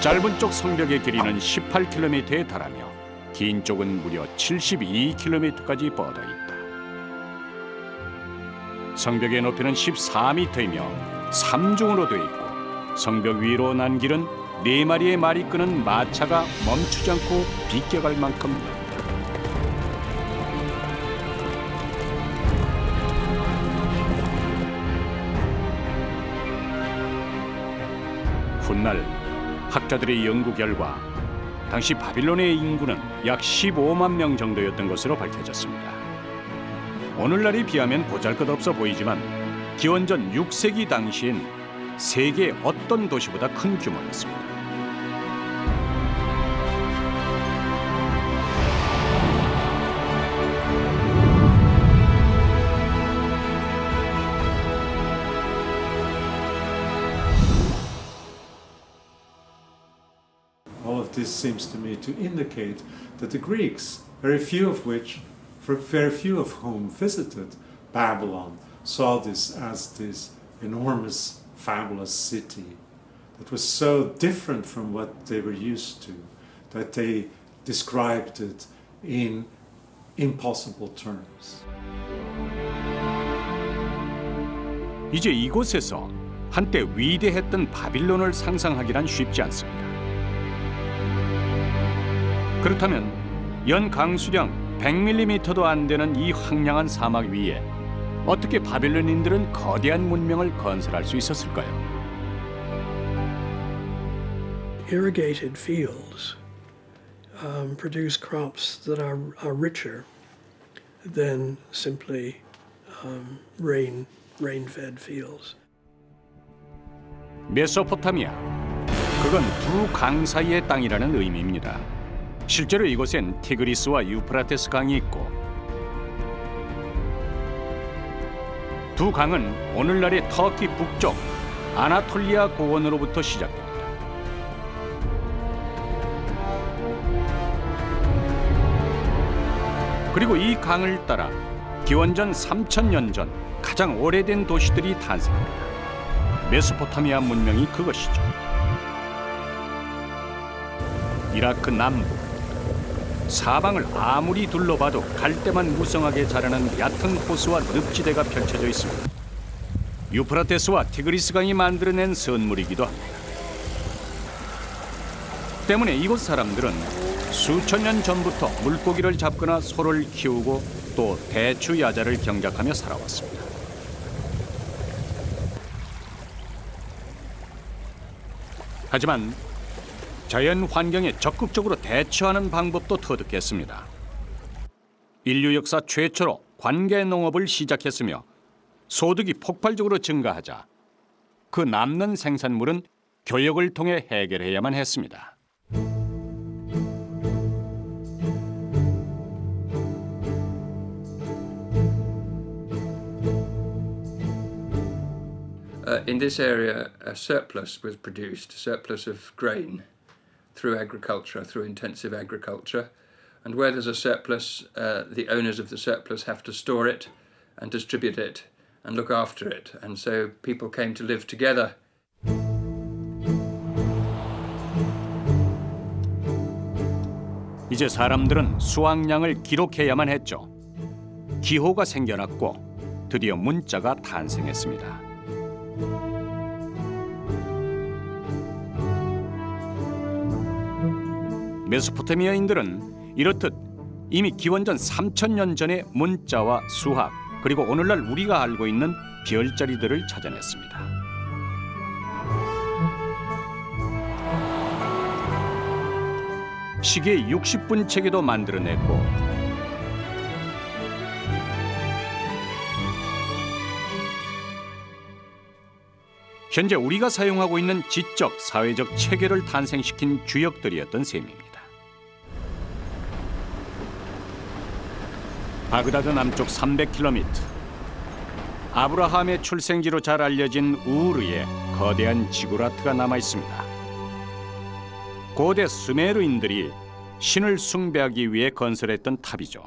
짧은 쪽 성벽의 길이는 18km에 달하며 긴 쪽은 무려 72km까지 뻗어 있다. 성벽의 높이는 14m이며 3중으로 되어 있고 성벽 위로 난 길은 4마리의 말이 끄는 마차가 멈추지 않고 비껴갈 만큼 넓다. 훗날 학자들의 연구 결과 당시 바빌론의 인구는 약 15만 명 정도였던 것으로 밝혀졌습니다. 오늘날에 비하면 보잘것없어 보이지만 기원전 6세기 당시엔 세계 어떤 도시보다 큰 규모였습니다. All of this seems to me to indicate that the Greeks, very few of whom visited Babylon, saw this as this enormous, fabulous city that was so different from what they were used to, that they described it in impossible terms. 이제 이곳에서 한때 위대했던 바빌론을 상상하기란 쉽지 않습니다. 그렇다면 연 강수량 100mm도 안 되는 이 황량한 사막 위에 어떻게 바빌론인들은 거대한 문명을 건설할 수 있었을까요? Irrigated fields produce crops that are richer than simply rain-fed fields. 메소포타미아, 그건 두 강 사이의 땅이라는 의미입니다. 실제로 이곳엔 티그리스와 유프라테스 강이 있고 두 강은 오늘날의 터키 북쪽 아나톨리아 고원으로부터 시작됩니다. 그리고 이 강을 따라 기원전 3000년 전 가장 오래된 도시들이 탄생합니다. 메소포타미아 문명이 그것이죠. 이라크 남부, 사방을 아무리 둘러봐도 갈대만 무성하게 자라는 얕은 호수와 늪지대가 펼쳐져 있습니다. 유프라테스와 티그리스 강이 만들어낸 선물이기도 합니다. 때문에 이곳 사람들은 수천 년 전부터 물고기를 잡거나 소를 키우고 또 대추 야자를 경작하며 살아왔습니다. 하지만 자연 환경에 적극적으로 대처하는 방법도 터득했습니다. 인류 역사 최초로 관계 농업을 시작했으며 소득이 폭발적으로 증가하자 그 남는 생산물은 교역을 통해 해결해야만 했습니다. In this area, a surplus was produced, a surplus of grain, through agriculture, through intensive agriculture. And where there's a surplus, the owners of the surplus have to store it and distribute it and look after it. And so people came to live together. 이제 사람들은 수확량을 기록해야만 했죠. 기호가 생겨났고 드디어 문자가 탄생했습니다. 메소포타미아인들은 이렇듯 이미 기원전 3000년 전에 문자와 수학 그리고 오늘날 우리가 알고 있는 별자리들을 찾아냈습니다. 시계 60분 체계도 만들어냈고 현재 우리가 사용하고 있는 지적, 사회적 체계를 탄생시킨 주역들이었던 셈입니다. 바그다드 남쪽 300km, 아브라함의 출생지로 잘 알려진 우르에 거대한 지구라트가 남아 있습니다. 고대 수메르인들이 신을 숭배하기 위해 건설했던 탑이죠.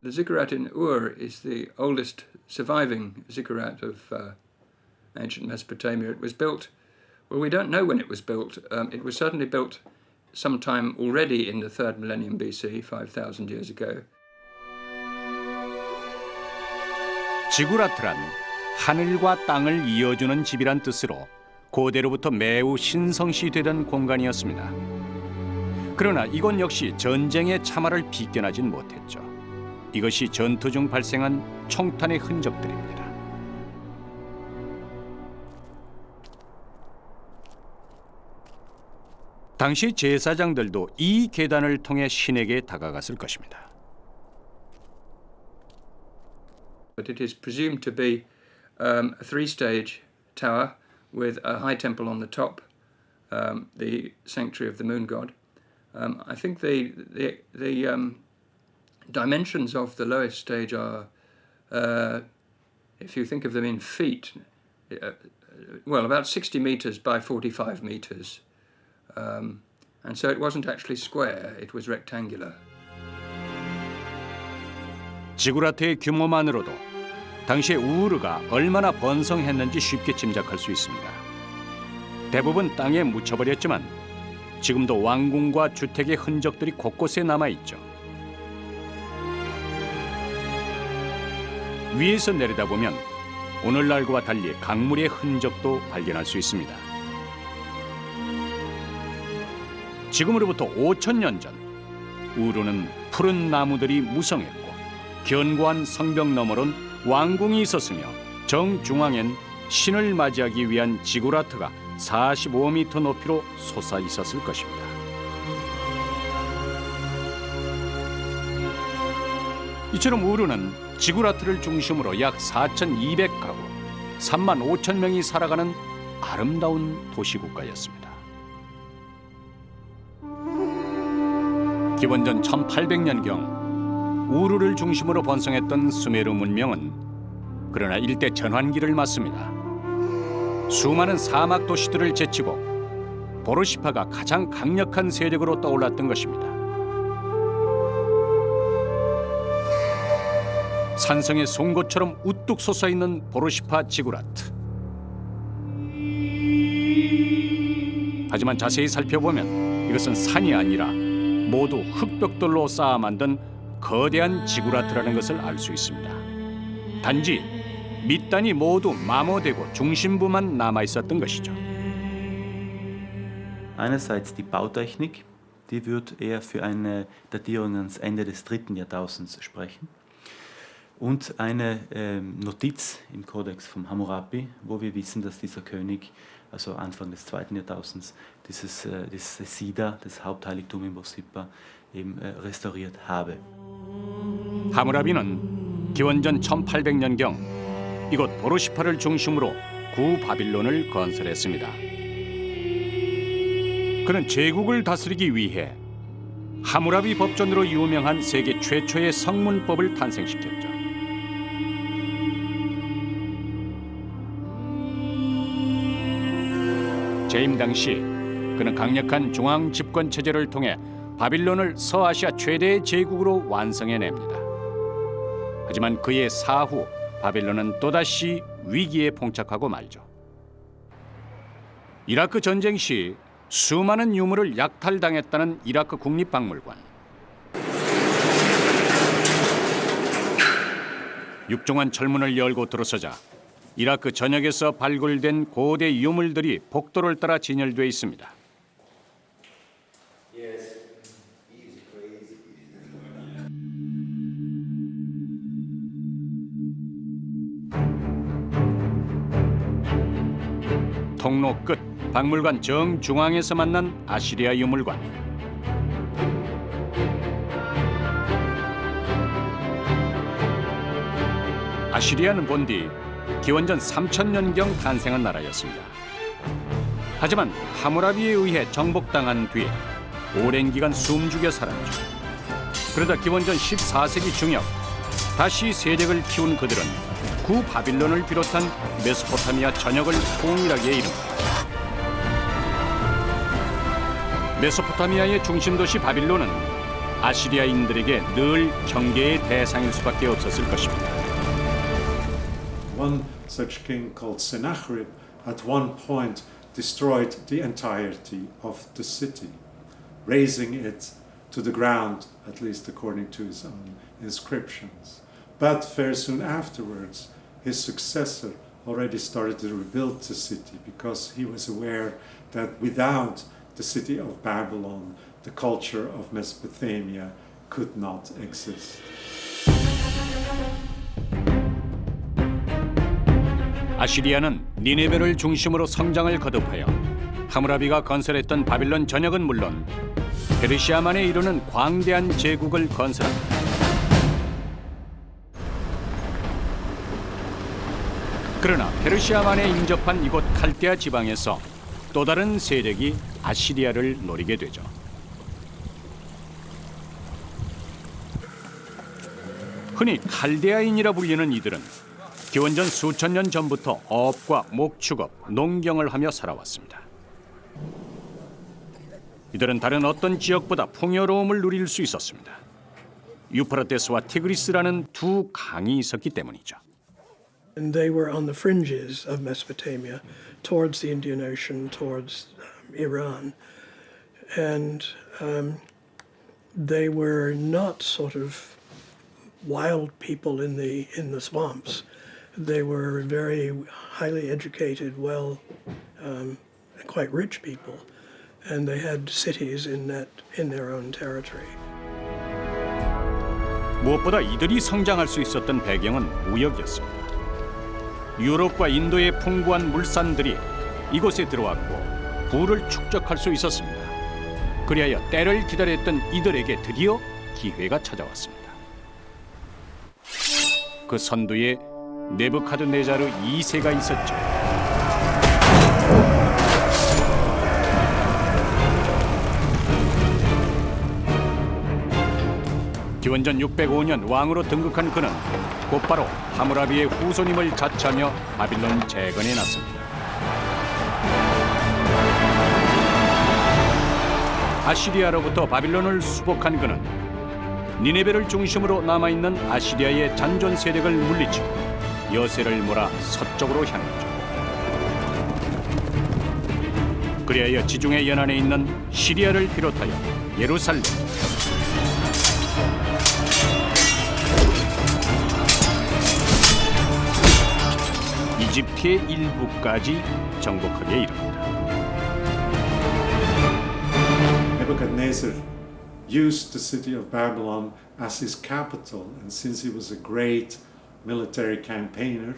The ziggurat in Ur is the oldest surviving ziggurat of ancient Mesopotamia. It was built Well, we don't know when it was built. It was certainly built sometime already in the 3rd millennium BC, 5,000 years ago. 지구라트란 하늘과 땅을 이어주는 집이란 뜻으로 고대로부터 매우 신성시되던 공간이었습니다. 그러나 이곳 역시 전쟁의 참화를 비껴나진 못했죠. 이것이 전투 중 발생한 총탄의 흔적들입니다. 당시 제사장들도 이 계단을 통해 신에게 다가갔을 것입니다. But it is presumed to be a 3-stage tower with a high temple on the top, the sanctuary of the moon god. I think the dimensions of the lowest stage are, if you think of them in feet, well, about 60 meters by 45 meters. And so it wasn't actually square, it was rectangular. 지구라트의 규모만으로도 당시의 우르가 얼마나 번성했는지 쉽게 짐작할 수 있습니다. 대부분 땅에 묻혀버렸지만 지금도 왕궁과 주택의 흔적들이 곳곳에 남아있죠. 위에서 내려다보면 오늘날과 달리 강물의 흔적도 발견할 수 있습니다. 지금으로부터 5,000년 전 우르는 푸른 나무들이 무성했고 견고한 성벽 너머론 왕궁이 있었으며 정중앙엔 신을 맞이하기 위한 지구라트가 45m 높이로 솟아 있었을 것입니다. 이처럼 우르는 지구라트를 중심으로 약 4,200가구, 35,000명이 살아가는 아름다운 도시국가였습니다. 기원전 1800년경 우르를 중심으로 번성했던 수메르 문명은 그러나 일대 전환기를 맞습니다. 수많은 사막 도시들을 제치고 보르시파가 가장 강력한 세력으로 떠올랐던 것입니다. 산성의 송곳처럼 우뚝 솟아있는 보르시파 지구라트. 하지만 자세히 살펴보면 이것은 산이 아니라 모두 흙벽돌로 쌓아 만든 거대한 지구라트라는 것을 알 수 있습니다. 단지 밑단이 모두 마모되고 중심부만 남아 있었던 것이죠. Einerseits die Bautechnik, die wird eher für eine Datierung ans Ende des 3. Jahrtausends sprechen. Und eine Notiz im Kodex vom Hammurapi, wo wir wissen, dass dieser König, also Anfang des 2. Jahrtausends, dieses Sida, das Hauptheiligtum in Borsippa, eben restauriert habe. 하무라비는 기원전 1800년경 이곳 보르시파를 중심으로 구바빌론을 건설했습니다. 그는 제국을 다스리기 위해 하무라비 법전으로 유명한 세계 최초의 성문법을 탄생시켰죠. 재임 당시 그는 강력한 중앙 집권 체제를 통해 바빌론을 서아시아 최대의 제국으로 완성해냅니다. 하지만 그의 사후 바빌론은 또다시 위기에 봉착하고 말죠. 이라크 전쟁 시 수많은 유물을 약탈당했다는 이라크 국립박물관. 육중한 철문을 열고 들어서자 이라크 전역에서 발굴된 고대 유물들이 복도를 따라 진열되어 있습니다. 통로 끝 박물관 정중앙에서 만난 아시리아 유물관. 아시리아는 본디 기원전 3000년경 탄생한 나라였습니다. 하지만 하무라비에 의해 정복당한 뒤에 오랜 기간 숨죽여 살았죠. 그러다 기원전 14세기 중엽 다시 세력을 키운 그들은 구바빌론을 비롯한 메소포타미아 전역을 통일하게 이릅니다. 메소포타미아의 중심도시 바빌론은 아시리아인들에게 늘 경계의 대상일 수밖에 없었을 것입니다. One such king called Sennacherib at one point destroyed the entirety of the city, razing it to the ground, at least according to his own inscriptions. But very soon afterwards, his successor already started to rebuild the city because he was aware that without the city of Babylon, the culture of Mesopotamia could not exist. 아시리아는 니네베를 중심으로 성장을 거듭하여 하무라비가 건설했던 바빌론 전역은 물론 페르시아만에 이르는 광대한 제국을 건설합니다. 그러나 페르시아만에 인접한 이곳 칼데아 지방에서 또 다른 세력이 아시리아를 노리게 되죠. 흔히 칼데아인이라 불리는 이들은 기원전 수천 년 전부터 어업과 목축업, 농경을 하며 살아왔습니다. 이들은 다른 어떤 지역보다 풍요로움을 누릴 수 있었습니다. 유프라테스와 티그리스라는 두 강이 있었기 때문이죠. And they were on the fringes of Mesopotamia, towards the Indian Ocean, towards Iran. And they were not sort of wild people in the swamps. They were very highly educated, quite rich people, and they had cities in their own territory. 무엇보다 이들이 성장할 수 있었던 배경은 무역이었습니다. 유럽과 인도의 풍부한 물산들이 이곳에 들어왔고 부를 축적할 수 있었습니다. 그리하여 때를 기다렸던 이들에게 드디어 기회가 찾아왔습니다. 그 선두에 네부카드네자르 2세가 있었죠. 기원전 605년 왕으로 등극한 그는 곧바로 하무라비의 후손임을 자처하며 바빌론 재건에 나섭니다. 아시리아로부터 바빌론을 수복한 그는 니네베를 중심으로 남아있는 아시리아의 잔존 세력을 물리치고 여세를 몰아 서쪽으로 향했죠. 그리하여 지중해 연안에 있는 시리아를 비롯하여 예루살렘, 이집트의 일부까지 정복하게 이릅니다. Nebuchadnezzar used the city of Babylon as his capital, and since he was a great military campaigner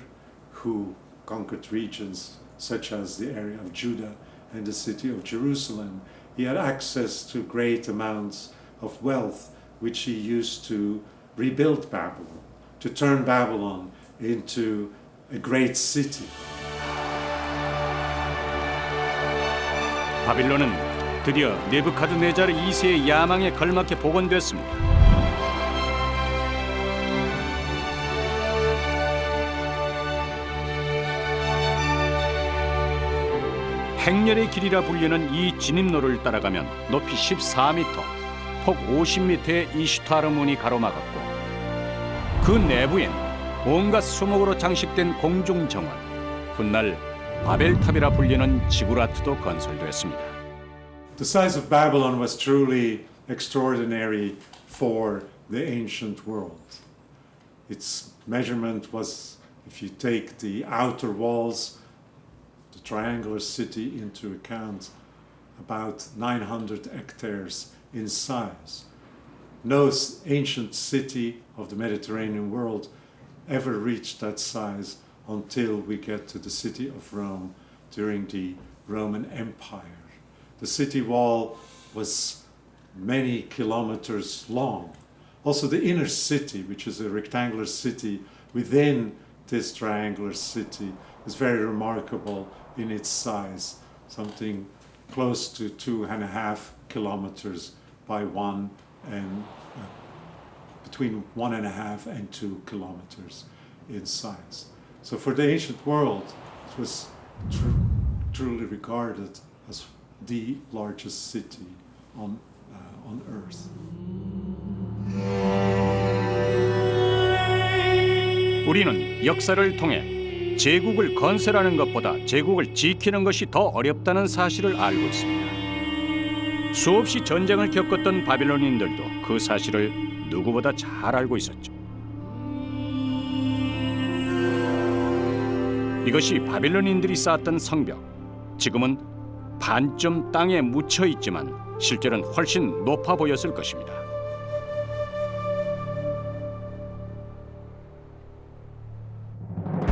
who conquered regions such as the area of Judah and the city of Jerusalem, he had access to great amounts of wealth which he used to rebuild Babylon, to turn Babylon into a great city. 바빌론은 드디어 네부카드네자르 2세의 야망에 걸맞게 복원됐습니다. 행렬의 길이라 불리는 이 진입로를 따라가면 높이 14m, 폭 50m의 이슈타르 문이 가로막았고 그 내부엔 온갖 수목으로 장식된 공중정원, 훗날 바벨탑이라 불리는 지구라트도 건설됐습니다. The size of Babylon was truly extraordinary for the ancient world. Its measurement was, if you take the outer walls, the triangular city into account, about 900 hectares in size. No ancient city of the Mediterranean world ever reached that size until we get to the city of Rome during the Roman Empire. The city wall was many kilometers long. Also the inner city, which is a rectangular city within this triangular city, is very remarkable in its size, something close to 2.5 kilometers by between 1.5 and 2 kilometers in size. So for the ancient world, it was truly regarded as the largest city on earth. 우리는 역사를 통해 제국을 건설하는 것보다 제국을 지키는 것이 더 어렵다는 사실을 알고 있습니다. 수없이 전쟁을 겪었던 바빌론인들도 그 사실을 누구보다 잘 알고 있었죠. 이것이 바빌론인들이 쌓았던 성벽, 지금은 반쯤 땅에 묻혀 있지만 실제로는 훨씬 높아 보였을 것입니다.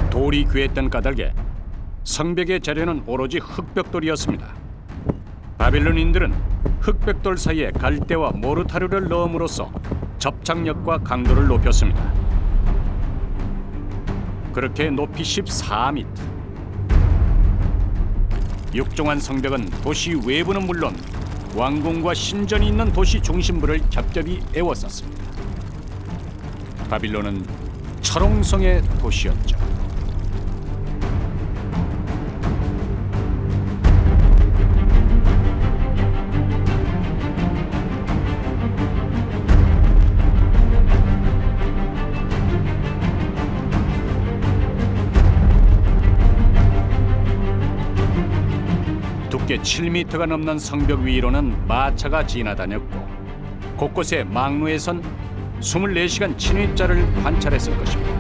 돌이 귀했던 까닭에 성벽의 재료는 오로지 흑벽돌이었습니다. 바빌론인들은 흑벽돌 사이에 갈대와 모르타르를 넣음으로써 접착력과 강도를 높였습니다. 그렇게 높이 14m. 육중한 성벽은 도시 외부는 물론 왕궁과 신전이 있는 도시 중심부를 겹겹이 에워쌌습니다. 바빌론은 철옹성의 도시였죠. 두께 7m가 넘는 성벽 위로는 마차가 지나다녔고 곳곳에 망루에선 24시간 침입자를 관찰했을 것입니다.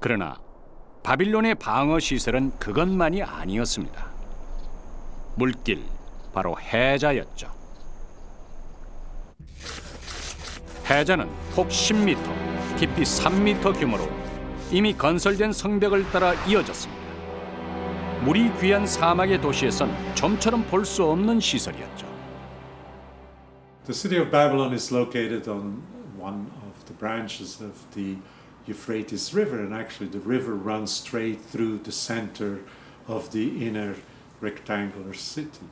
그러나 바빌론의 방어 시설은 그것만이 아니었습니다. 물길, 바로 해자였죠. 해자는 폭 10m, 깊이 3m 규모로 이미 건설된 성벽을 따라 이어졌습니다. 물이 귀한 사막의 도시에선 좀처럼 볼 수 없는 시설이었죠. The city of Babylon is located on one of the branches of the Euphrates River, and actually the river runs straight through the center of the inner rectangular city.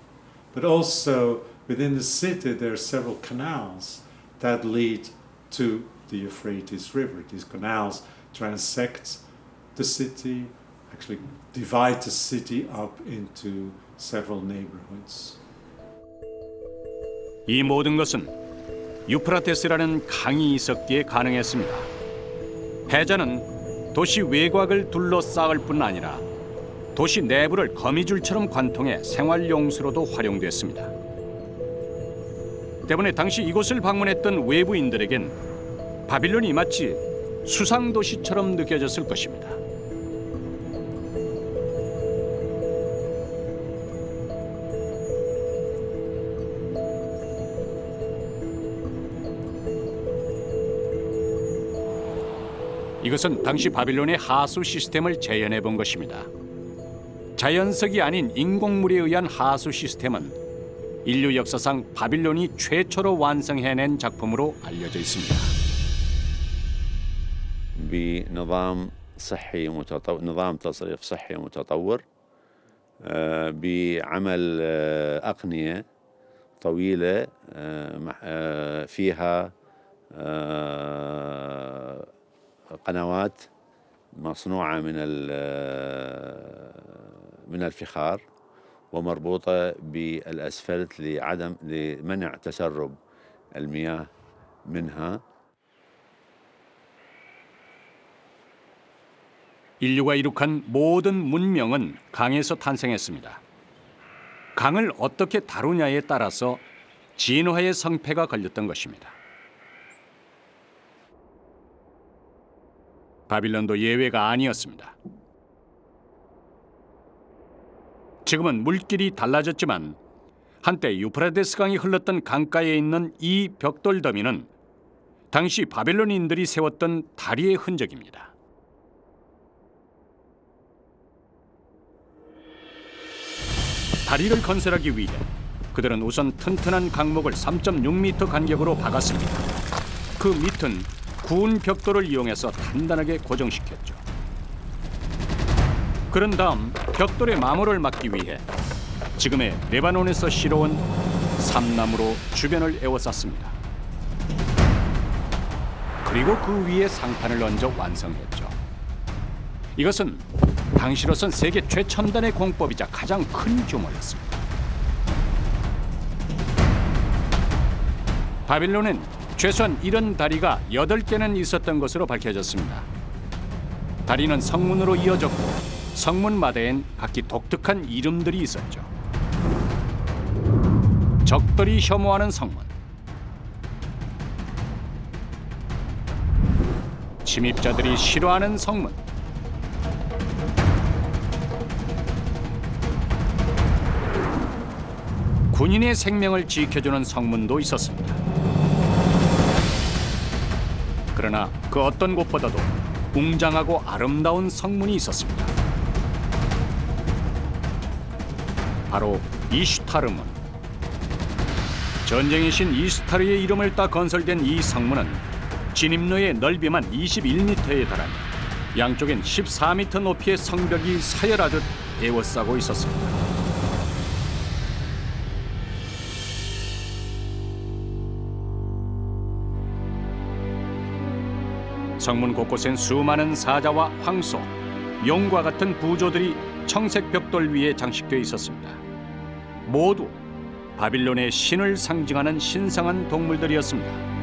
But also within the city there are several canals that lead to the Euphrates River. These canals transect the city, actually divide the city up into several neighborhoods. 이 모든 것은 유프라테스라는 강이 있었기에 가능했습니다. 해자는 도시 외곽을 둘러싸을 뿐 아니라 도시 내부를 거미줄처럼 관통해 생활용수로도 활용됐습니다. 때문에 당시 이곳을 방문했던 외부인들에겐 바빌론이 마치 수상도시처럼 느껴졌을 것입니다. 이것은 당시 바빌론의 하수 시스템을 재현해 본 것입니다. 자연석이 아닌 인공물에 의한 하수 시스템은 인류 역사상 바빌론이 최초로 완성해낸 작품으로 알려져 있습니다. بنظام صحي متطور، نظام تصريف صحي متطور، بعمل أقنية طويلة فيها قنوات مصنوعة من الفخار ومربوطة بالأسفلت لمنع تسرب المياه منها. 인류가 이룩한 모든 문명은 강에서 탄생했습니다. 강을 어떻게 다루냐에 따라서 진화의 성패가 걸렸던 것입니다. 바빌론도 예외가 아니었습니다. 지금은 물길이 달라졌지만 한때 유프라테스 강이 흘렀던 강가에 있는 이 벽돌 더미는 당시 바빌론인들이 세웠던 다리의 흔적입니다. 다리를 건설하기 위해 그들은 우선 튼튼한 강목을 3.6m 간격으로 박았습니다. 그 밑은 구운 벽돌을 이용해서 단단하게 고정시켰죠. 그런 다음 벽돌의 마모를 막기 위해 지금의 레바논에서 실어온 삼나무로 주변을 에워쌌습니다. 그리고 그 위에 상판을 얹어 완성했죠. 이것은 당시로선 세계 최첨단의 공법이자 가장 큰 규모였습니다. 바빌론엔 최소한 이런 다리가 8개는 있었던 것으로 밝혀졌습니다. 다리는 성문으로 이어졌고 성문마다엔 각기 독특한 이름들이 있었죠. 적들이 혐오하는 성문, 침입자들이 싫어하는 성문, 군인의 생명을 지켜주는 성문도 있었습니다. 그러나 그 어떤 곳보다도 웅장하고 아름다운 성문이 있었습니다. 바로 이슈타르문. 전쟁의 신 이슈타르의 이름을 따 건설된 이 성문은 진입로의 넓이만 21m에 달하며 양쪽엔 14m 높이의 성벽이 서열하듯 에워싸고 있었습니다. 성문 곳곳엔 수많은 사자와 황소, 용과 같은 부조들이 청색 벽돌 위에 장식되어 있었습니다. 모두 바빌론의 신을 상징하는 신성한 동물들이었습니다.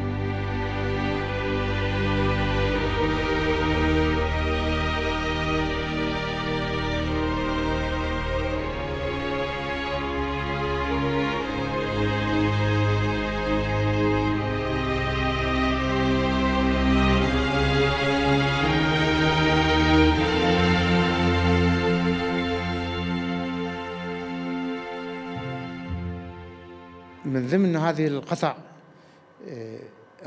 من ضمن هذه القطع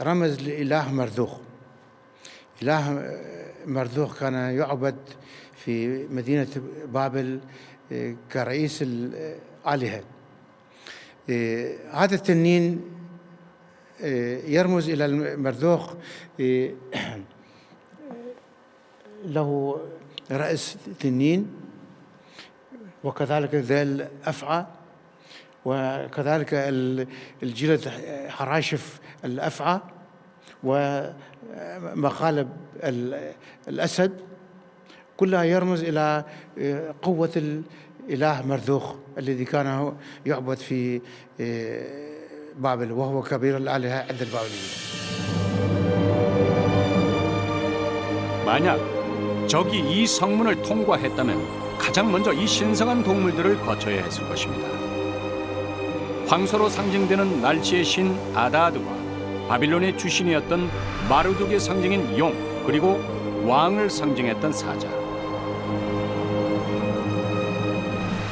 رمز لإله مرذوخ. إله مرذوخ كان يعبد في مدينة بابل كرئيس الآلهة. هذا التنين يرمز إلى المرذوخ، له رأس تنين وكذلك ذيل أفعى، وكذلك الجلد حراشف الأفعى ومقالب الأسد، كلها يرمز إلى قوة الإله مرذوخ الذي كان يعبد في بابل، وهو كبير الآلهة عند البابليين. 만약 적이 이 성문을 통과했다면 가장 먼저 이 신성한 동물들을 거쳐야 했을 것입니다. 황소로 상징되는 날씨의 신 아다드와 바빌론의 주신이었던 마르둑의 상징인 용, 그리고 왕을 상징했던 사자.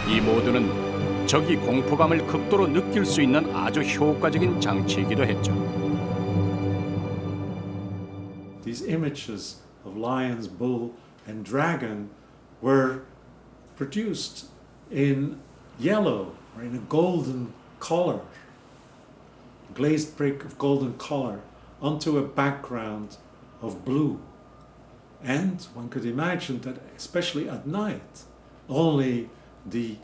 이 모두는 적이 공포감을 극도로 느낄 수 있는 아주 효과적인 장치이기도 했죠. These images of lions, bull, and dragon were produced in yellow or in a golden color, glazed brick of golden color onto a background of blue. And one could imagine that, especially at night, only the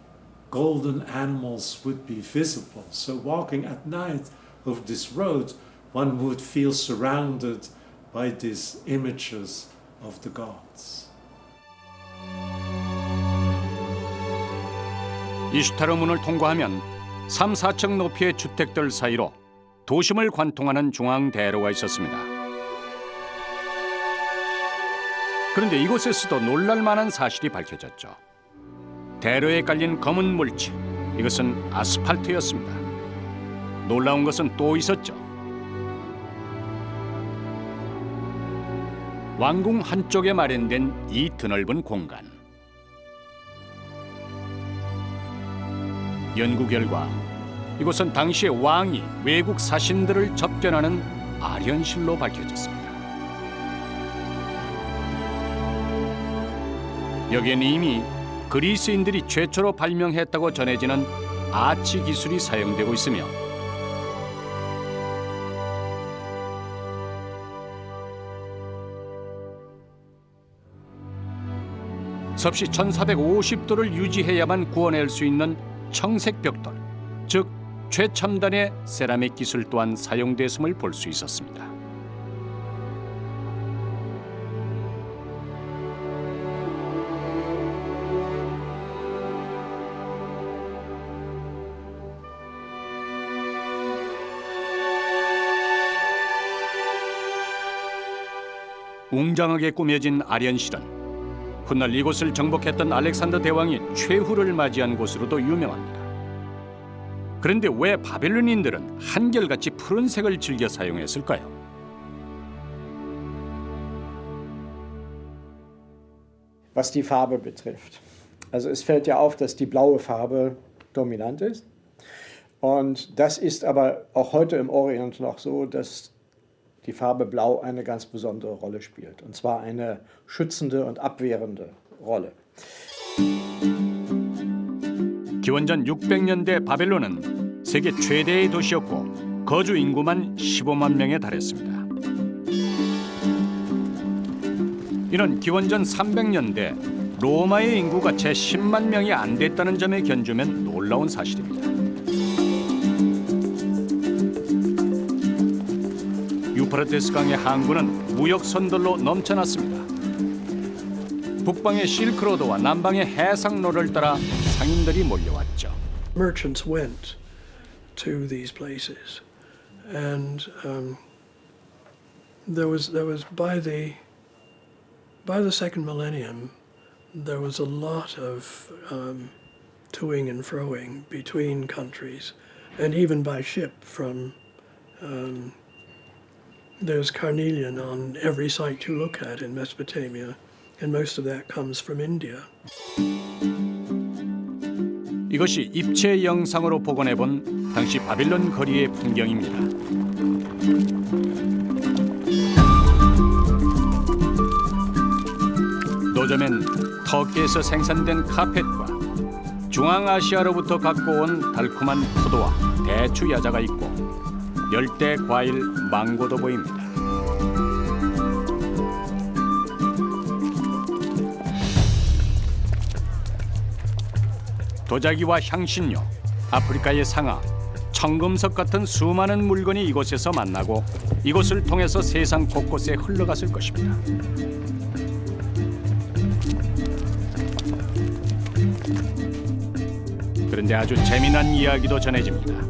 golden animals would be visible. So walking at night over this road, one would feel surrounded by these images of the gods. 이슈타르문을 통과하면 3, 4층 높이의 주택들 사이로 도심을 관통하는 중앙 대로가 있었습니다. 그런데 이곳에서도 놀랄만한 사실이 밝혀졌죠. 대로에 깔린 검은 물질, 이것은 아스팔트였습니다. 놀라운 것은 또 있었죠. 왕궁 한쪽에 마련된 이 드넓은 공간. 연구 결과 이곳은 당시의 왕이 외국 사신들을 접견하는 아련실로 밝혀졌습니다. 여기에는 이미 그리스인들이 최초로 발명했다고 전해지는 아치 기술이 사용되고 있으며 섭씨 1450도를 유지해야만 구워낼 수 있는 청색 벽돌, 즉 최첨단의 세라믹 기술 또한 사용됐음을 볼 수 있었습니다. 웅장하게 꾸며진 아련실은 훗날 이곳을 정복했던 알렉산더 대왕이 최후를 맞이한 곳으로도 유명합니다. 그런데 왜 바빌론인들은 한결같이 푸른색을 즐겨 사용했을까요? Was die Farbe betrifft. Also es fällt ja auf, dass die blaue Farbe dominant ist. Und das ist aber auch heute im Orient noch so, dass die Farbe Blau eine ganz besondere Rolle spielt. Und zwar eine schützende und abwehrende Rolle. 기원전 600년대 바벨론은 세계 최대의 도시였고 거주 인구만 15만 명에 달했습니다. 이런 기원전 300년대 로마의 인구가 채 10만 명이 안 됐다는 점에 견주면 놀라운 사실입니다. 유프라테스 강의 항구는 무역 선들로 넘쳐났습니다. 북방의 실크로드와 남방의 해상로를 따라 상인들이 몰려왔죠. Merchants went to these places, and there was by the second millennium, there was a lot of toing and froing between countries, and even by ship from. There's carnelian on every site you look at in Mesopotamia, and most of that comes from India. 이것이 입체 영상으로 복원해본 당시 바빌론 거리의 풍경입니다. 노점엔 터키에서 생산된 카펫과 중앙아시아로부터 갖고 온 달콤한 포도와 대추 야자가 있고 열대 과일 망고도 보입니다. 도자기와 향신료, 아프리카의 상아, 청금석 같은 수많은 물건이 이곳에서 만나고 이곳을 통해서 세상 곳곳에 흘러갔을 것입니다. 그런데 아주 재미난 이야기도 전해집니다.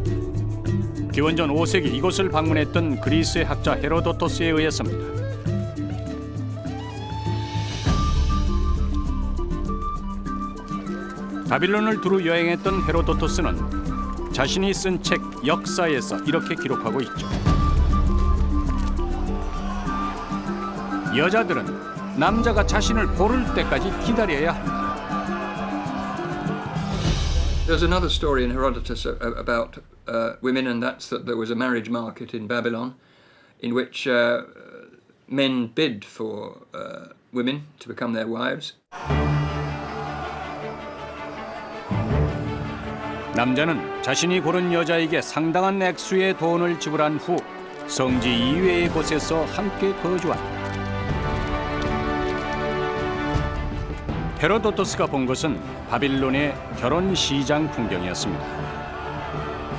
기원전 5세기 이곳을 방문했던 그리스의 학자 헤로도토스에 의해서입니다. 바빌론을 두루 여행했던 헤로도토스는 자신이 쓴 책 역사에서 이렇게 기록하고 있죠. 여자들은 남자가 자신을 고를 때까지 기다려야 한다. There's another story in Herodotus about women, and that's that there was a marriage market in Babylon in which men bid for women to become their wives. 남자는 자신이 고른 여자에게 상당한 액수의 돈을 지불한 후 성지 이외의 곳에서 함께 거주한다. 헤로도토스가 본 것은 바빌론의 결혼 시장 풍경이었습니다.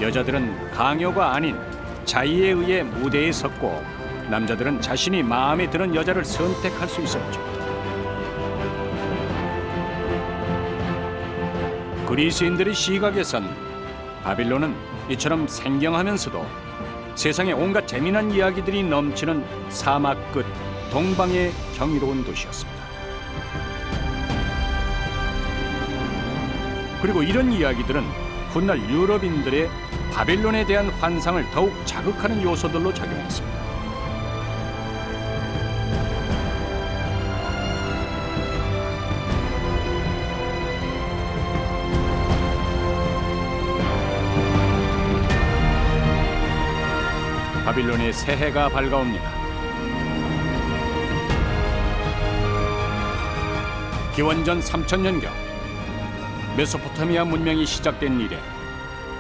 여자들은 강요가 아닌 자의에 의해 무대에 섰고 남자들은 자신이 마음에 드는 여자를 선택할 수 있었죠. 그리스인들의 시각에선 바빌론은 이처럼 생경하면서도 세상에 온갖 재미난 이야기들이 넘치는 사막 끝 동방의 경이로운 도시였습니다. 그리고 이런 이야기들은 훗날 유럽인들의 바빌론에 대한 환상을 더욱 자극하는 요소들로 작용했습니다. 바빌론의 새해가 밝아옵니다. 기원전 3000년경 메소포타미아 문명이 시작된 이래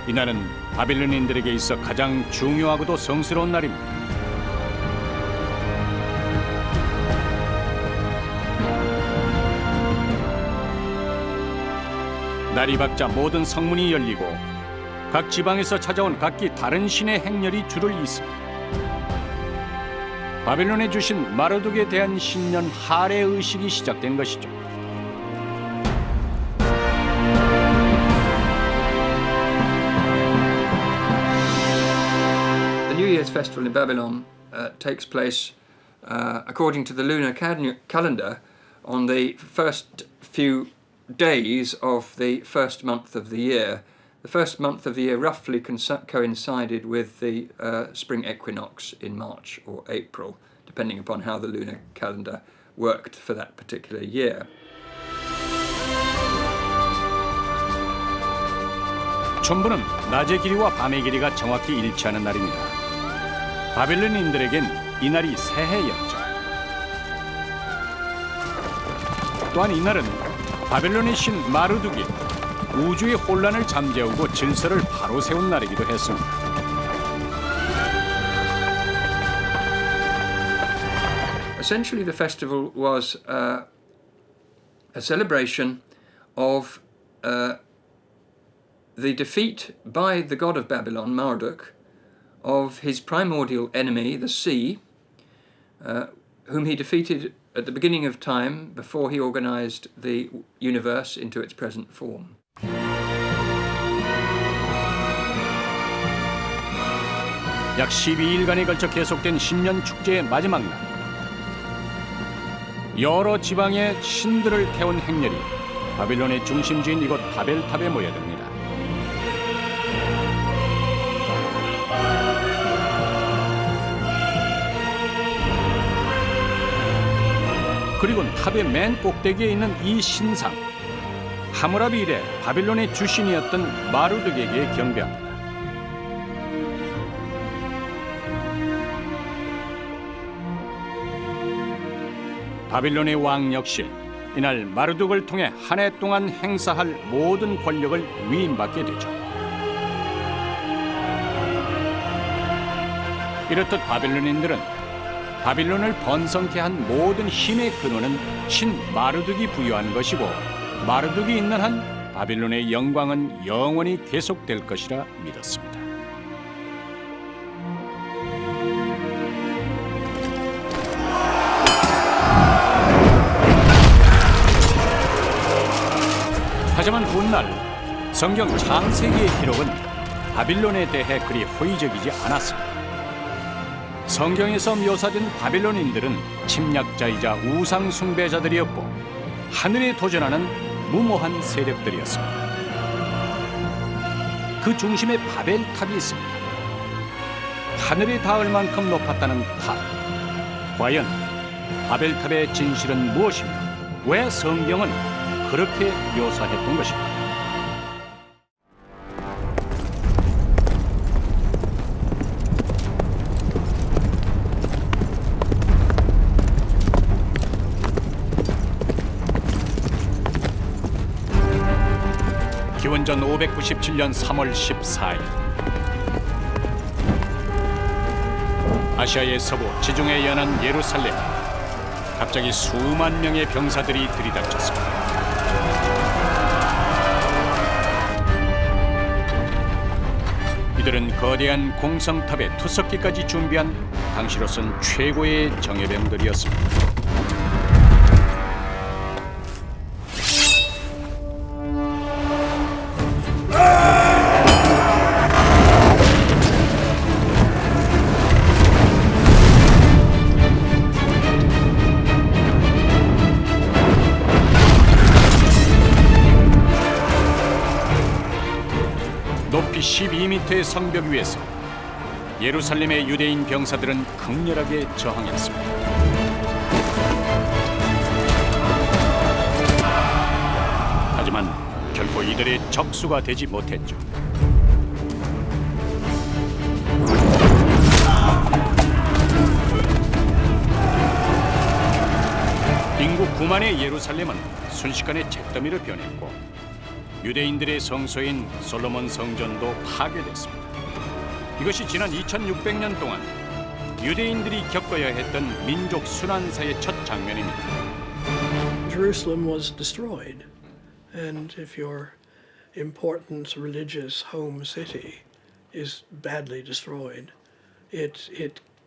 이날은 바빌론인들에게 있어 가장 중요하고도 성스러운 날입니다. 날이 밝자 모든 성문이 열리고 각 지방에서 찾아온 각기 다른 신의 행렬이 줄을 잇습니다. 바빌론에 주신 마르둑에 대한 신년 할애 의식이 시작된 것이죠. The New Year's festival in Babylon takes place according to the lunar calendar, on the first few days of the first month of the year. The first month of the year roughly coincided with the spring equinox in March or April, depending upon how the lunar calendar worked for that particular year. 춘분은 낮의 길이와 밤의 길이가 정확히 일치하는 날입니다. 바빌론인들에겐 이날이 새해였죠. 또한 이날은 바빌론의 신 마르둑이 우주의 혼란을 잠재우고 질서를 바로 세운 날이기도 했습니다. Essentially, the festival was a celebration of the defeat by the god of Babylon, Marduk, of his primordial enemy, the sea, whom he defeated at the beginning of time before he organized the universe into its present form. 약 12일간에 걸쳐 계속된 신년 축제의 마지막 날, 여러 지방의 신들을 태운 행렬이 바빌론의 중심지인 이곳 바벨탑에 모여듭니다. 그리고 탑의 맨 꼭대기에 있는 이 신상, 하무라비 이래 바빌론의 주신이었던 마르둑에게 경배합니다. 바빌론의 왕 역시 이날 마르둑을 통해 한 해 동안 행사할 모든 권력을 위임받게 되죠. 이렇듯 바빌론인들은 바빌론을 번성케 한 모든 힘의 근원은 신 마르둑이 부여한 것이고, 마르둑이 있는 한 바빌론의 영광은 영원히 계속될 것이라 믿었습니다. 하지만 훗날 성경 창세기의 기록은 바빌론에 대해 그리 호의적이지 않았습니다. 성경에서 묘사된 바빌론인들은 침략자이자 우상 숭배자들이었고 하늘에 도전하는 무모한 세력들이었습니다. 그 중심에 바벨탑이 있습니다. 하늘에 닿을 만큼 높았다는 탑. 과연 바벨탑의 진실은 무엇이며 왜 성경은 그렇게 묘사했던 것입니다. 기원전 597년 3월 14일 아시아의 서부 지중해 연안 예루살렘, 갑자기 수만 명의 병사들이 들이닥쳤습니다. 이들은 거대한 공성탑에 투석기까지 준비한 당시로선 최고의 정예병들이었습니다. 높이 12m의 성벽 위에서 예루살렘의 유대인 병사들은 극렬하게 저항했습니다. 하지만 결코 이들의 적수가 되지 못했죠. 인구 9만의 예루살렘은 순식간에 잿더미로 변했고 유대인들의 성소인 솔로몬 성전도 파괴됐습니다. 이것이 지난 2600년 동안 유대인들이 겪어야 했던 민족 순환사의 첫 장면입니다. Jerusalem was destroyed, and if your important religious home city is badly destroyed, it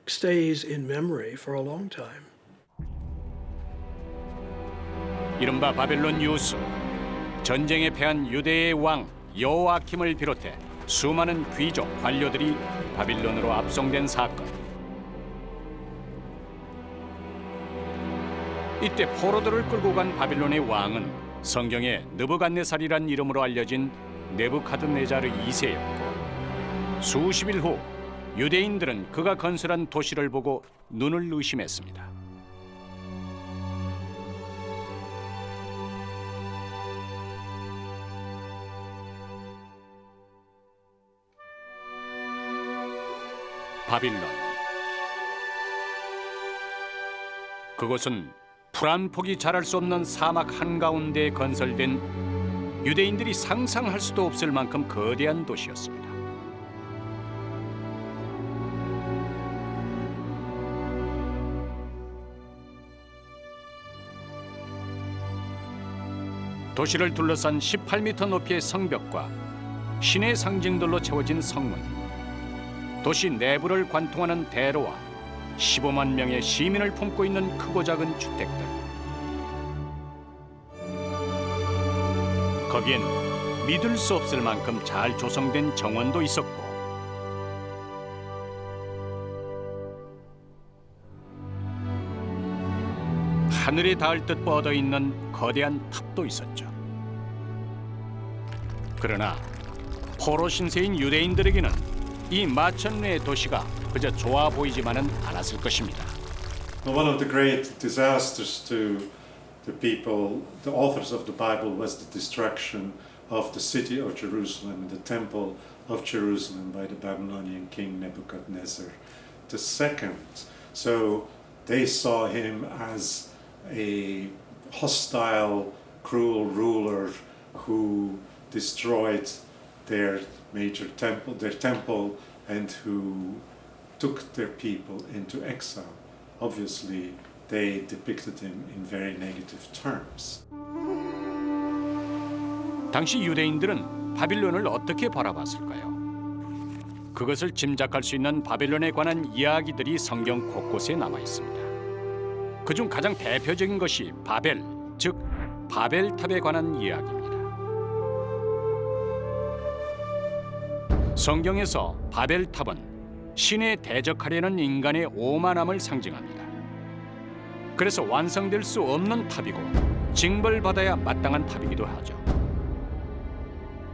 stays in memory for a long time. 이른바 바벨론 유수, 전쟁에 패한 유대의 왕 여호아킴을 비롯해 수많은 귀족, 관료들이 바빌론으로 압송된 사건. 이때 포로들을 끌고 간 바빌론의 왕은 성경에 느부갓네살이란 이름으로 알려진 네부카드네자르 2세였고 수십일 후 유대인들은 그가 건설한 도시를 보고 눈을 의심했습니다. 바빌론. 그곳은 풀 한 폭이 자랄 수 없는 사막 한가운데에 건설된 유대인들이 상상할 수도 없을 만큼 거대한 도시였습니다. 도시를 둘러싼 18m 높이의 성벽과 신의 상징들로 채워진 성문, 도시 내부를 관통하는 대로와 15만 명의 시민을 품고 있는 크고 작은 주택들. 거기엔 믿을 수 없을 만큼 잘 조성된 정원도 있었고 하늘에 닿을 듯 뻗어 있는 거대한 탑도 있었죠. 그러나 포로 신세인 유대인들에게는 이 마천루의 도시가 그저 좋아 보이지만은 않았을 것입니다. One of the great disasters to the people, the authors of the Bible, was the destruction of the city of Jerusalem and the temple of Jerusalem by the Babylonian king Nebuchadnezzar II. So they saw him as a hostile, cruel ruler who destroyed their major temple, and who took their people into exile. Obviously, they depicted him in very negative terms. 당시 유대인들은 바빌론을 어떻게 바라봤을까요? 그것을 짐작할 수 있는 바빌론에 관한 이야기들이 성경 곳곳에 남아 있습니다. 그중 가장 대표적인 것이 바벨, 즉 바벨탑에 관한 이야기입니다. 성경에서 바벨탑은 신에 대적하려는 인간의 오만함을 상징합니다. 그래서 완성될 수 없는 탑이고 징벌받아야 마땅한 탑이기도 하죠.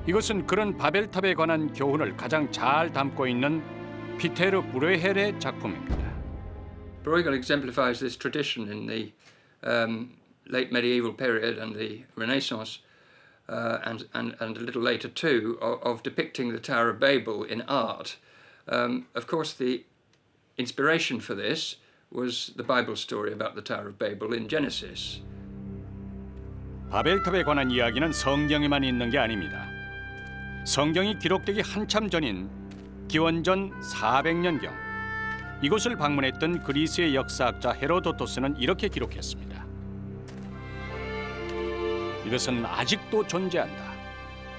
이것은 그런 바벨탑에 관한 교훈을 가장 잘 담고 있는 피테르 브레헬의 작품입니다. Bruegel exemplifies this tradition in the late medieval period and the Renaissance, and a little later too, of depicting the Tower of Babel in art. Of course, the inspiration for this was the Bible story about the Tower of Babel in Genesis. 바벨탑에 관한 이야기는 성경에만 있는 게 아닙니다. 성경이 기록되기 한참 전인 기원전 400년경 이곳을 방문했던 그리스의 역사학자 헤로도토스는 이렇게 기록했습니다. 이것은 아직도 존재한다.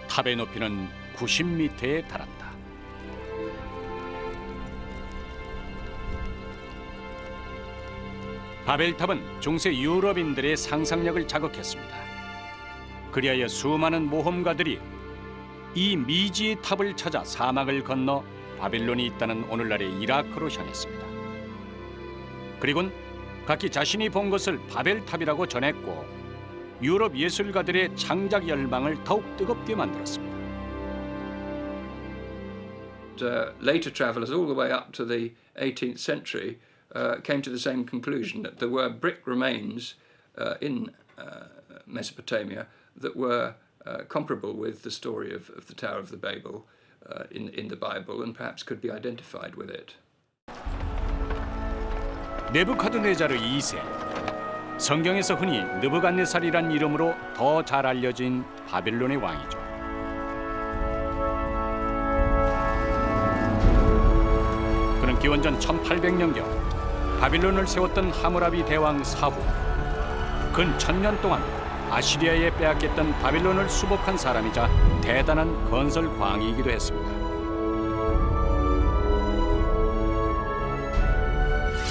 탑의 높이는 90m에 달한다. 바벨탑은 중세 유럽인들의 상상력을 자극했습니다. 그리하여 수많은 모험가들이 이 미지의 탑을 찾아 사막을 건너 바빌론이 있다는 오늘날의 이라크로 향했습니다. 그리고는 각기 자신이 본 것을 바벨탑이라고 전했고 유럽 예술가들의 창작 열망을 더욱 뜨겁게 만들었습니다. Later travellers all the way up to the 18th century came to the same conclusion that there were brick remains in Mesopotamia that were comparable with the story of the Tower of the Babel in the Bible and perhaps could be identified with it. 네부카드네자르 2세, 성경에서 흔히 느부갓네살이란 이름으로 더 잘 알려진 바빌론의 왕이죠. 그는 기원전 1800년경 바빌론을 세웠던 하무라비 대왕 사후, 근 1000년 동안 아시리아에 빼앗겼던 바빌론을 수복한 사람이자 대단한 건설 광이이기도 했습니다.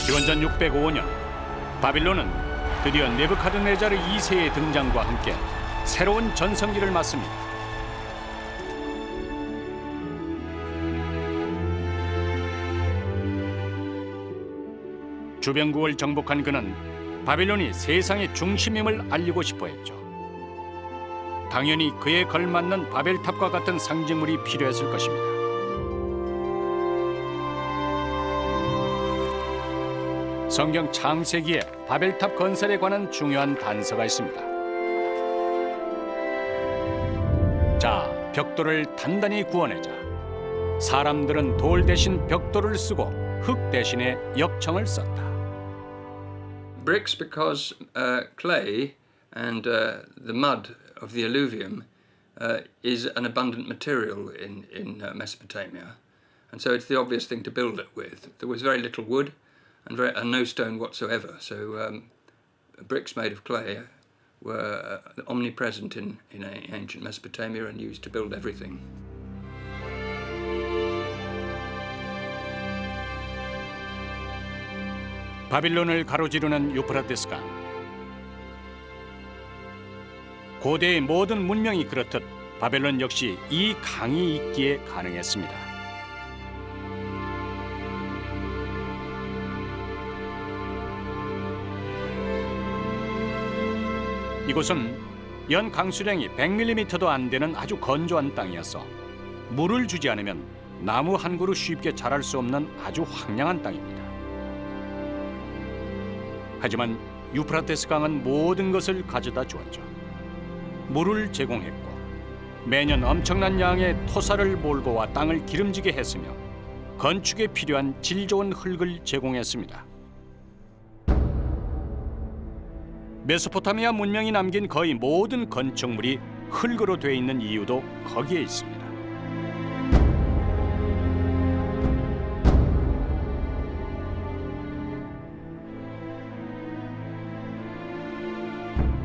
기원전 605년 바빌론은 드디어 네부카드네자르 2세의 등장과 함께 새로운 전성기를 맞습니다. 주변국을 정복한 그는 바빌론이 세상의 중심임을 알리고 싶어 했죠. 당연히 그에 걸맞는 바벨탑과 같은 상징물이 필요했을 것입니다. 성경 창세기에 바벨탑 건설에 관한 중요한 단서가 있습니다. 자, 벽돌을 단단히 구워내자. 사람들은 돌 대신 벽돌을 쓰고 흙 대신에 역청을 썼다. Bricks because clay and the mud of the alluvium is an abundant material in Mesopotamia, and so it's the obvious thing to build it with. There was very little wood and no stone whatsoever, so bricks made of clay were omnipresent in ancient Mesopotamia and used to build everything. 바빌론을 가로지르는 유프라테스 강. 고대의 모든 문명이 그렇듯 바벨론 역시 이 강이 있기에 가능했습니다. 이곳은 연 강수량이 100mm도 안 되는 아주 건조한 땅이어서 물을 주지 않으면 나무 한 그루 쉽게 자랄 수 없는 아주 황량한 땅입니다. 하지만 유프라테스 강은 모든 것을 가져다 주었죠. 물을 제공했고 매년 엄청난 양의 토사를 몰고 와 땅을 기름지게 했으며 건축에 필요한 질 좋은 흙을 제공했습니다. 메소포타미아 문명이 남긴 거의 모든 건축물이 흙으로 되어 있는 이유도 거기에 있습니다.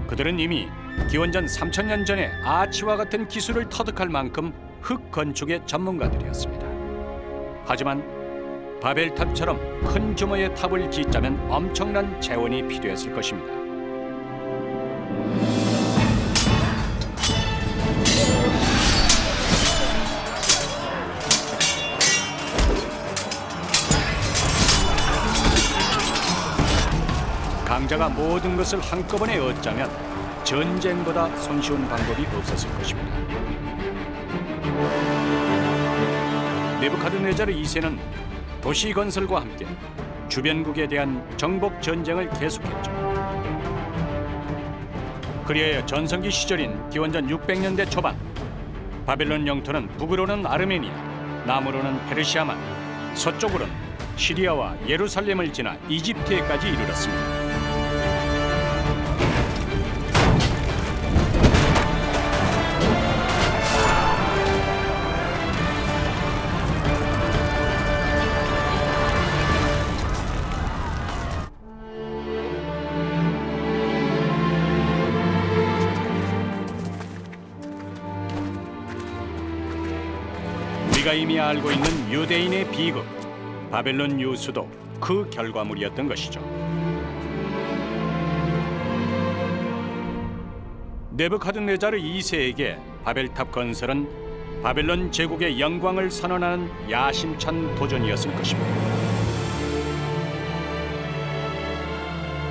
그들은 이미 기원전 3000년 전에 아치와 같은 기술을 터득할 만큼 흙 건축의 전문가들이었습니다. 하지만 바벨탑처럼 큰 규모의 탑을 짓자면 엄청난 재원이 필요했을 것입니다. 강자가 모든 것을 한꺼번에 얻자면 전쟁보다 손쉬운 방법이 없었을 것입니다. 네부카드네자르 2세는 도시 건설과 함께 주변국에 대한 정복 전쟁을 계속했죠. 그리하여 전성기 시절인 기원전 600년대 초반 바벨론 영토는 북으로는 아르메니아, 남으로는 페르시아만, 서쪽으로는 시리아와 예루살렘을 지나 이집트에까지 이르렀습니다. 우리가 이미 알고 있는 유대인의 비극, 바벨론 유수도 그 결과물이었던 것이죠. 네부카드네자르 2세에게 바벨탑 건설은 바벨론 제국의 영광을 선언하는 야심찬 도전이었을 것입니다.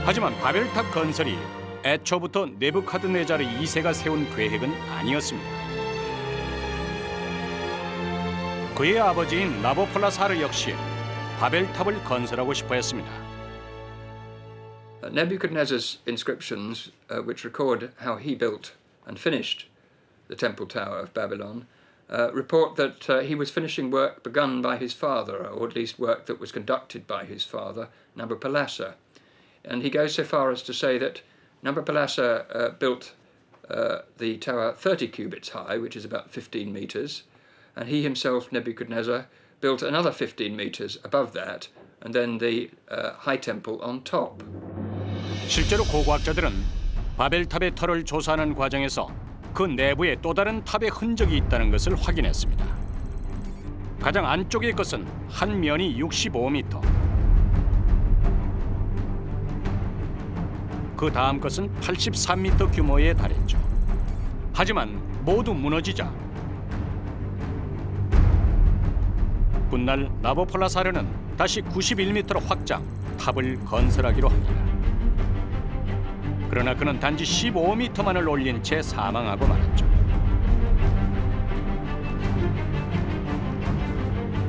하지만 바벨탑 건설이 애초부터 네부카드네자르 2세가 세운 계획은 아니었습니다. 그의 아버지인 나보폴라사르 역시 바벨탑을 건설하고 싶어 했습니다. Nebuchadnezzar's inscriptions, which record how he built and finished the Temple Tower of Babylon, report that he was finishing work begun by his father, or at least work that was conducted by his father, Nabopolassar. And he goes so far as to say that Nabopolassar built the tower 30 cubits high, which is about 15 meters, and he himself, Nebuchadnezzar, built another 15 meters above that, and then the high temple on top. 실제로 고고학자들은 바벨탑의 터를 조사하는 과정에서 그 내부에 또 다른 탑의 흔적이 있다는 것을 확인했습니다. 가장 안쪽의 것은 한 면이 65m, 그 다음 것은 83m 규모에 달했죠. 하지만 모두 무너지자 훗날 나보폴라사르는 다시 91m로 확장, 탑을 건설하기로 합니다. 그러나 그는 단지 15m만을 올린 채 사망하고 말았죠.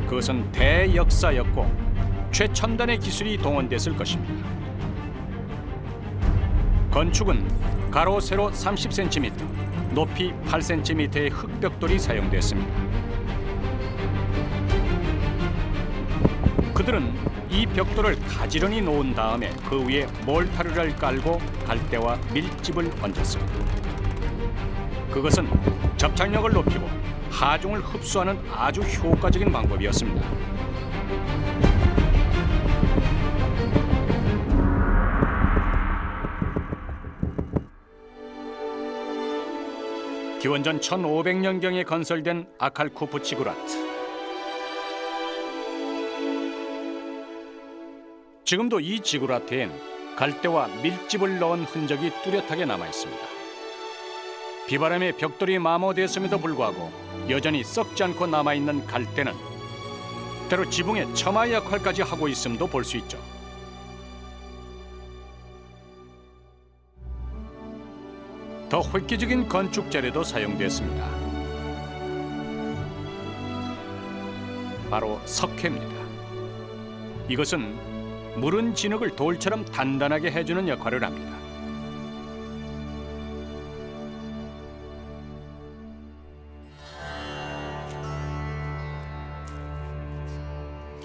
그것은 대역사였고 최첨단의 기술이 동원됐을 것입니다. 건축은 가로 세로 30cm, 높이 8cm의 흙벽돌이 사용됐습니다. 그들은 이 벽돌을 가지런히 놓은 다음에 그 위에 몰타르를 깔고 갈대와 밀집을 얹었습니다. 그것은 접착력을 높이고 하중을 흡수하는 아주 효과적인 방법이었습니다. 기원전 1500년경에 건설된 아칼쿠프 지구라트. 지금도 이 지구라트엔 갈대와 밀집을 넣은 흔적이 뚜렷하게 남아 있습니다. 비바람에 벽돌이 마모됐음에도 불구하고 여전히 썩지 않고 남아 있는 갈대는 때로 지붕의 처마 역할까지 하고 있음도 볼 수 있죠. 더 획기적인 건축 재료도 사용됐습니다. 바로 석회입니다. 이것은 무른 진흙을 돌처럼 단단하게 해주는 역할을 합니다.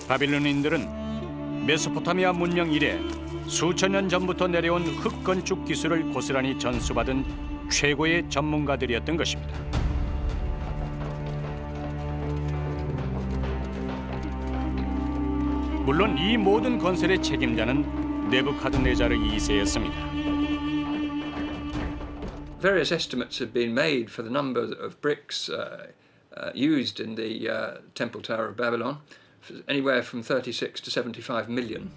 바빌론인들은 메소포타미아 문명 이래 수천 년 전부터 내려온 흙건축 기술을 고스란히 전수받은 최고의 전문가들이었던 것입니다. 물론 이 모든 건설의 책임자는 네부카드네자르 2세였습니다. Various estimates have been made for the number of bricks used in the Temple Tower of Babylon, anywhere from 36 to 75 million.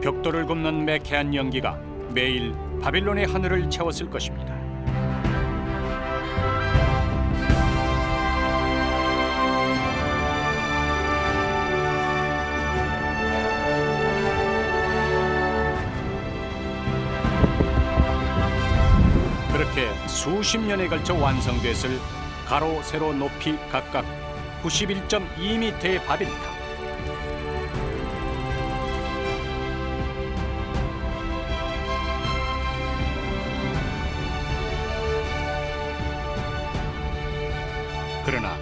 벽돌을 굽는 매캐한 연기가 매일 바빌론의 하늘을 채웠을 것입니다. 그렇게 수십 년에 걸쳐 완성됐을 가로, 세로, 높이 각각 91.2m의 바벨탑. 그러나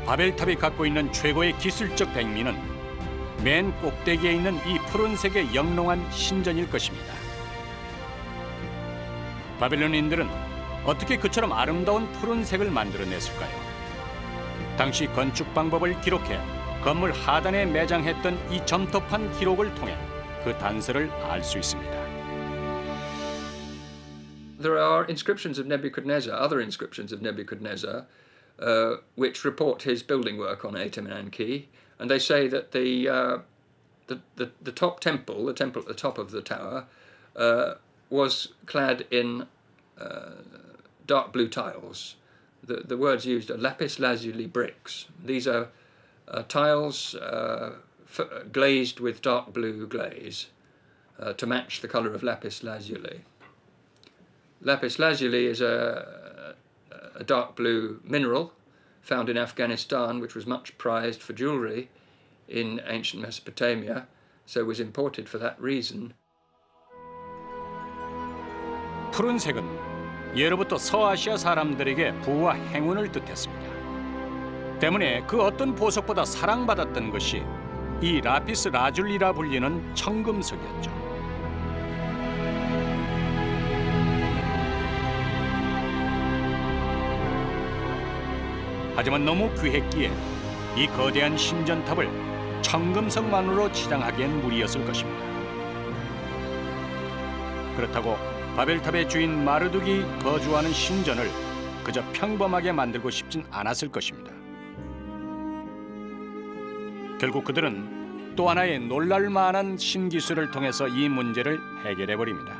바벨탑이 갖고 있는 최고의 기술적 백미는 맨 꼭대기에 있는 이 푸른색의 영롱한 신전일 것입니다. 바빌론인들은 어떻게 그처럼 아름다운 푸른색을 만들어냈을까요? 당시 건축 방법을 기록해 건물 하단에 매장했던 이 점토판 기록을 통해 그 단서를 알 수 있습니다. There are inscriptions of Nebuchadnezzar, other inscriptions of Nebuchadnezzar, which report his building work on Etemenanke, and they say that the top temple, the temple at the top of the tower, was clad in dark blue tiles. The words used are lapis lazuli bricks. These are tiles glazed with dark blue glaze to match the colour of lapis lazuli. Lapis lazuli is a dark blue mineral found in Afghanistan, which was much prized for jewellery in ancient Mesopotamia, so was imported for that reason. 푸른색은 예로부터 서아시아 사람들에게 부와 행운을 뜻했습니다. 때문에 그 어떤 보석보다 사랑받았던 것이 이 라피스 라줄리라 불리는 청금석이었죠. 하지만 너무 귀했기에 이 거대한 신전탑을 청금석만으로 치장하기엔 무리였을 것입니다. 그렇다고 바벨탑의 주인 마르둑이 거주하는 신전을 그저 평범하게 만들고 싶진 않았을 것입니다. 결국 그들은 또 하나의 놀랄만한 신기술을 통해서 이 문제를 해결해버립니다.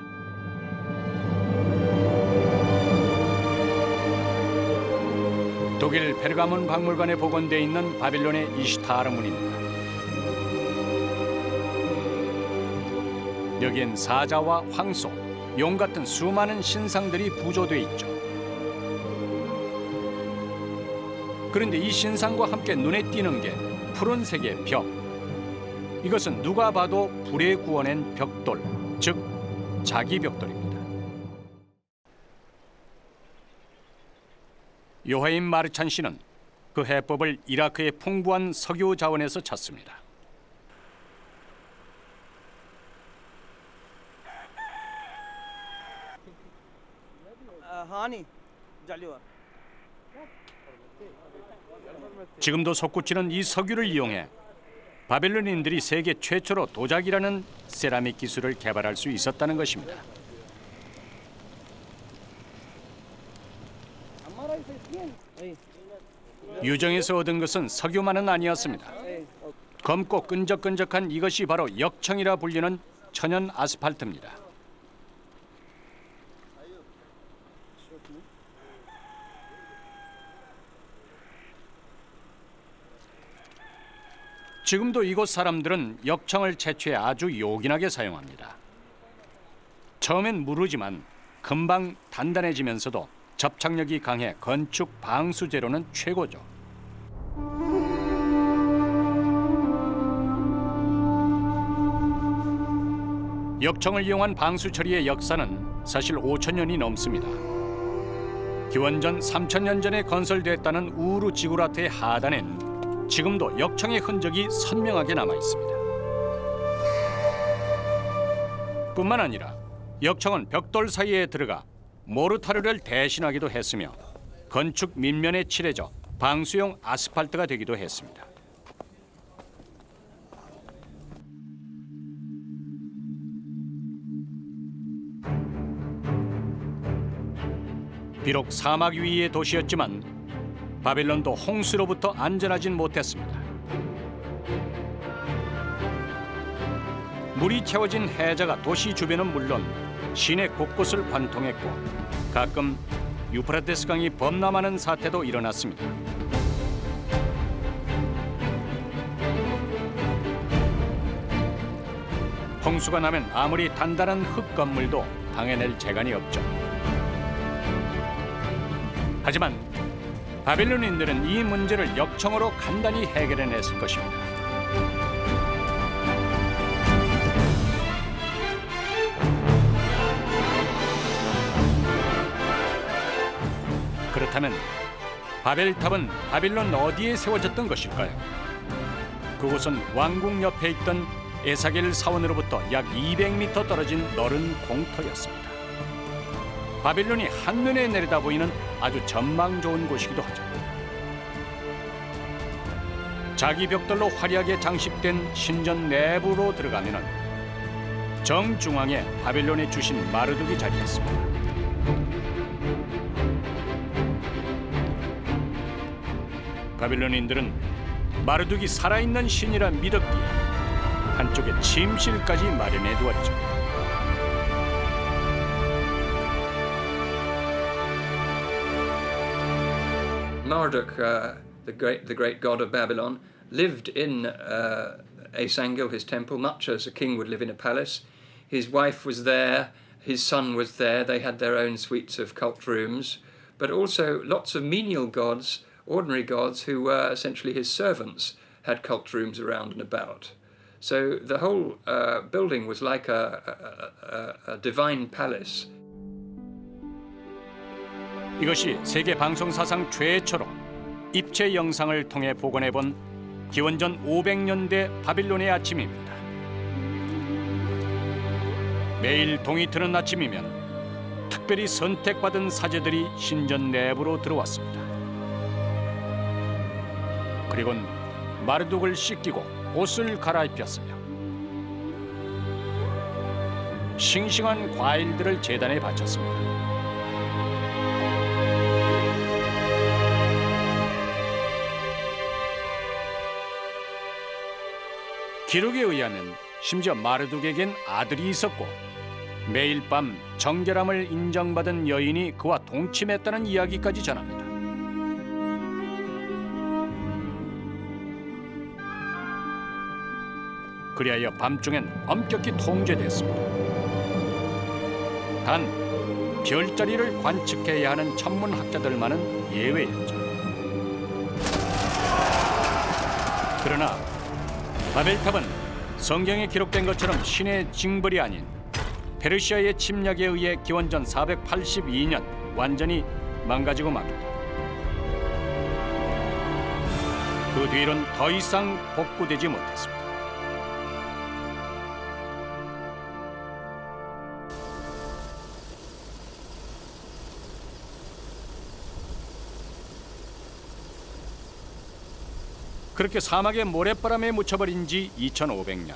독일 페르가몬 박물관에 복원되어 있는 바빌론의 이슈타르 문입니다. 여기엔 사자와 황소, 용 같은 수많은 신상들이 부조돼 있죠. 그런데 이 신상과 함께 눈에 띄는 게 푸른색의 벽. 이것은 누가 봐도 불에 구워낸 벽돌, 즉 자기 벽돌입니다. 요하임 마르찬 씨는 그 해법을 이라크의 풍부한 석유 자원에서 찾습니다. 지금도 솟구치는 이 석유를 이용해 바벨론인들이 세계 최초로 도자기라는 세라믹 기술을 개발할 수 있었다는 것입니다. 유정에서 얻은 것은 석유만은 아니었습니다. 검고 끈적끈적한 이것이 바로 역청이라 불리는 천연 아스팔트입니다. 지금도 이곳 사람들은 역청을 채취해 아주 요긴하게 사용합니다. 처음엔 무르지만 금방 단단해지면서도 접착력이 강해 건축 방수 재료는 최고죠. 역청을 이용한 방수 처리의 역사는 사실 5,000년이 넘습니다. 기원전 3,000년 전에 건설됐다는 우르 지구라트의 하단엔 지금도 역청의 흔적이 선명하게 남아 있습니다. 뿐만 아니라 역청은 벽돌 사이에 들어가 모르타르를 대신하기도 했으며 건축 밑면에 칠해져 방수용 아스팔트가 되기도 했습니다. 비록 사막 위의 도시였지만 바벨론도 홍수로부터 안전하진 못했습니다. 물이 채워진 해저가 도시 주변은 물론 시내 곳곳을 관통했고 가끔 유프라테스 강이 범람하는 사태도 일어났습니다. 홍수가 나면 아무리 단단한 흙 건물도 방해낼 재간이 없죠. 하지만 바벨론인들은 이 문제를 역청으로 간단히 해결해냈을 것입니다. 그렇다면 바벨탑은 바빌론 어디에 세워졌던 것일까요? 그곳은 왕궁 옆에 있던 에사겔 사원으로부터 약 200m 떨어진 너른 공터였습니다. 바빌론이 한눈에 내려다 보이는 아주 전망 좋은 곳이기도 하죠. 자기 벽돌로 화려하게 장식된 신전 내부로 들어가면 정중앙에 바빌론의 주신 마르둑이 자리했습니다. 바빌론인들은 마르둑이 살아있는 신이라 믿었기에 한쪽에 침실까지 마련해 두었죠. Marduk, the great god of Babylon, lived in Esangil, his temple, much as a king would live in a palace. His wife was there, his son was there. They had their own suites of cult rooms, but also lots of menial gods, ordinary gods who were essentially his servants, had cult rooms around and about. So the whole building was like a divine palace. 이것이 세계 방송 사상 최초로 입체 영상을 통해 복원해본 기원전 500년대 바빌론의 아침입니다. 매일 동이 트는 아침이면 특별히 선택받은 사제들이 신전 내부로 들어왔습니다. 그리곤 마르둑을 씻기고 옷을 갈아입혔으며 싱싱한 과일들을 제단에 바쳤습니다. 기록에 의하면 심지어 마르둑에겐 아들이 있었고 매일 밤 정결함을 인정받은 여인이 그와 동침했다는 이야기까지 전합니다. 그리하여 밤중엔 엄격히 통제됐습니다. 단 별자리를 관측해야 하는 천문학자들만은 예외였죠. 그러나 바벨탑은 성경에 기록된 것처럼 신의 징벌이 아닌 페르시아의 침략에 의해 기원전 482년 완전히 망가지고 맙니다. 그 뒤로는 더 이상 복구되지 못했습니다. 그렇게 사막의 모래바람에 묻혀버린 지 2500년.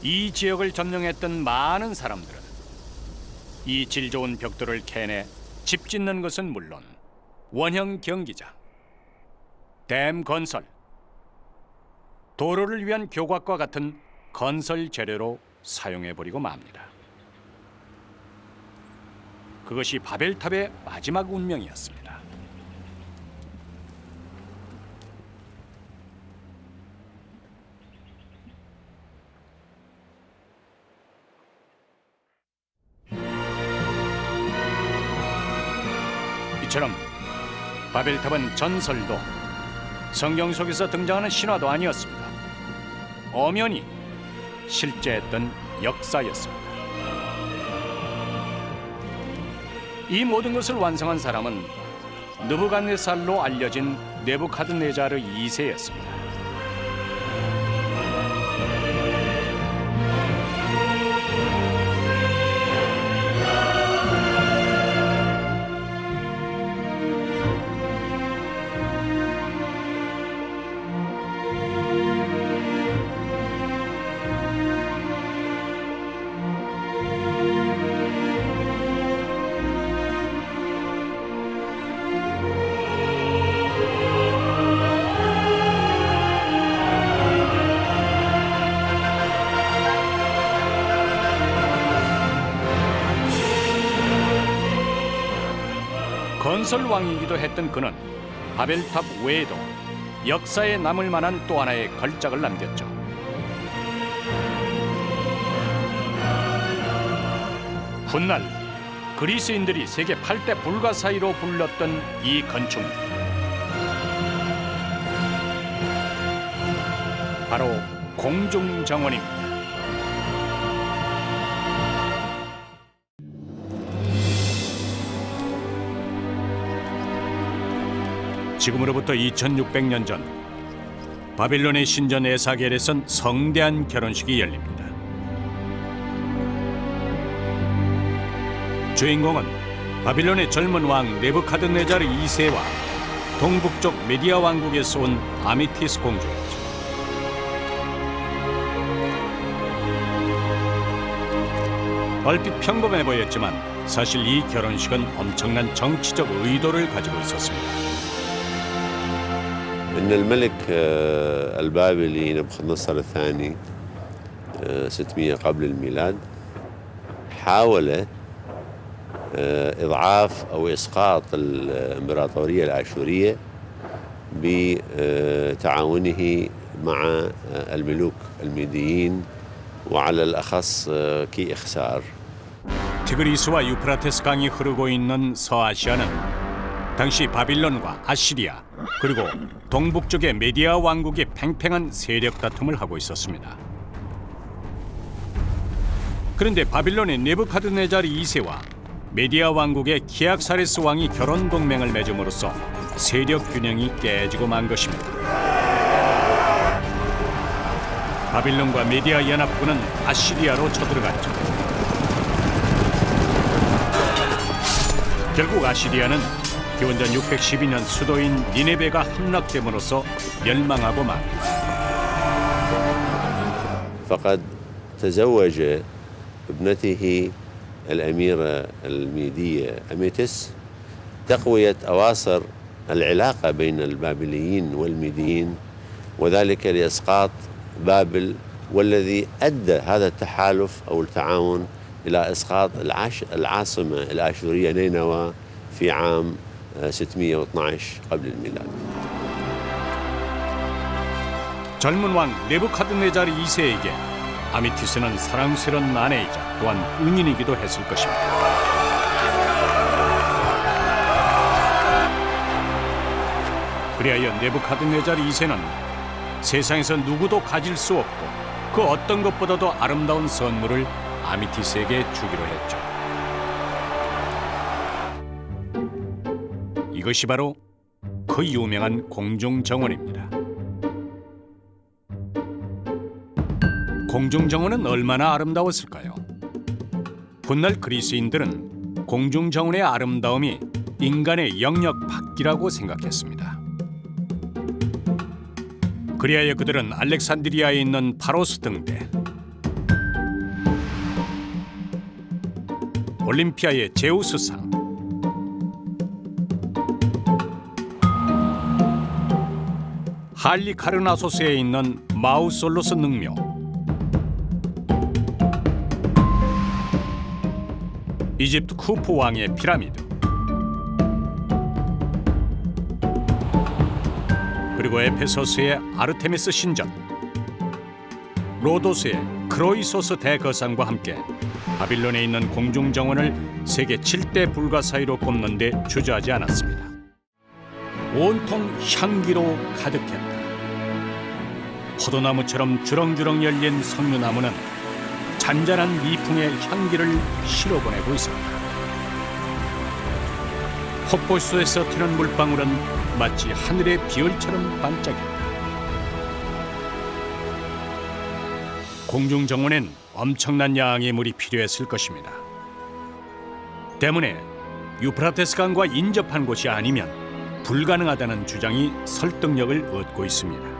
이 지역을 점령했던 많은 사람들은 이 질 좋은 벽돌을 캐내 집 짓는 것은 물론 원형 경기장, 댐 건설, 도로를 위한 교각과 같은 건설 재료로 사용해버리고 맙니다. 그것이 바벨탑의 마지막 운명이었습니다. 이처럼 바벨탑은 전설도 성경 속에서 등장하는 신화도 아니었습니다. 엄연히 실제했던 역사였습니다. 이 모든 것을 완성한 사람은 느부갓네살로 알려진 네부카드네자르 2세였습니다. 건설왕이기도 했던 그는 바벨탑 외에도 역사에 남을 만한 또 하나의 걸작을 남겼죠. 훗날 그리스인들이 세계 8대 불가사의로 불렀던 이 건축물, 바로 공중정원입니다. 지금으로부터 2600년 전 바빌론의 신전 에사겔에선 성대한 결혼식이 열립니다. 주인공은 바빌론의 젊은 왕 네부카드네자르 2세와 동북쪽 메디아 왕국에서 온 아미티스 공주였죠. 얼핏 평범해 보였지만 사실 이 결혼식은 엄청난 정치적 의도를 가지고 있었습니다. إن الملك البابلي نبوخذ الثاني 600 قبل الميلاد حاول إضعاف أو إسقاط الإمبراطورية الآشورية بتعاونه مع الملوك الميديين وعلى الأخص كإخسار. 티그리스와 유프라테스 강이 흐르고 있는 서아시아는 당시 바빌론과 아시리아 그리고 동북쪽의 메디아 왕국이 팽팽한 세력 다툼을 하고 있었습니다. 그런데 바빌론의 네부카드네자르 2세와 메디아 왕국의 키악사레스 왕이 결혼 동맹을 맺음으로써 세력 균형이 깨지고 만 것입니다. 바빌론과 메디아 연합군은 아시리아로 쳐들어갔죠. 결국 아시리아는 기원전 612년 수도인 니네베가 함락됨으로써 멸망하고 맙니다. فقد تزوج ابنته الأميرة الميدية أميتس تقوية أواصر العلاقة بين البابليين والميديين وذلك لإسقاط بابل والذي أدى هذا التحالف أو التعاون إلى إسقاط العاصمة الآشورية نينوى في عام 612 قبل الميلاد. 젊은 왕 네부카드네자르 2세에게 아미티스는 사랑스러운 아내이자 또한 은인이기도 했을 것입니다. 그리하여 네부카드네자르 2세는 세상에서 누구도 가질 수 없고 그 어떤 것보다도 아름다운 선물을 아미티스에게 주기로 했죠. 이것이 바로 그 유명한 공중정원입니다. 공중정원은 얼마나 아름다웠을까요? 훗날 그리스인들은 공중정원의 아름다움이 인간의 영역 밖이라고 생각했습니다. 그리하여 그들은 알렉산드리아에 있는 파로스 등대, 올림피아의 제우스상, 할리카르나소스에 있는 마우솔로스 능묘, 이집트 쿠프 왕의 피라미드, 그리고 에페소스의 아르테미스 신전, 로도스의 크로이소스 대거상과 함께 바빌론에 있는 공중정원을 세계 7대 불가 사이로 꼽는 데 주저하지 않았습니다. 온통 향기로 가득했다. 포도나무처럼 주렁주렁 열린 석류나무는 잔잔한 미풍의 향기를 실어보내고 있습니다. 폭포수에서 튀는 물방울은 마치 하늘의 비율처럼 반짝였다. 공중정원엔 엄청난 양의 물이 필요했을 것입니다. 때문에 유프라테스 강과 인접한 곳이 아니면 불가능하다는 주장이 설득력을 얻고 있습니다.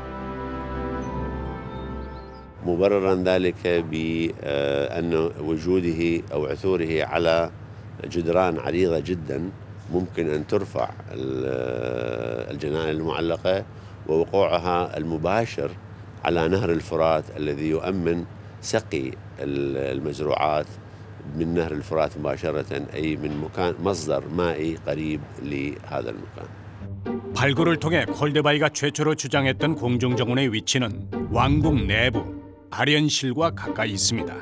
مبررا ذلك بأن وجوده أو عثوره على جدران عريضة جدا ممكن أن ترفع الجنان المعلقة ووقوعها المباشر على نهر الفرات الذي يؤمن سقي المزروعات من نهر الفرات مباشرة أي من مكان مصدر مائي قريب لهذا المكان. 발굴을 통해 콜데바이가 최초로 주장했던 공중정원의 위치는 왕궁 내부 아련실과 가까이 있습니다.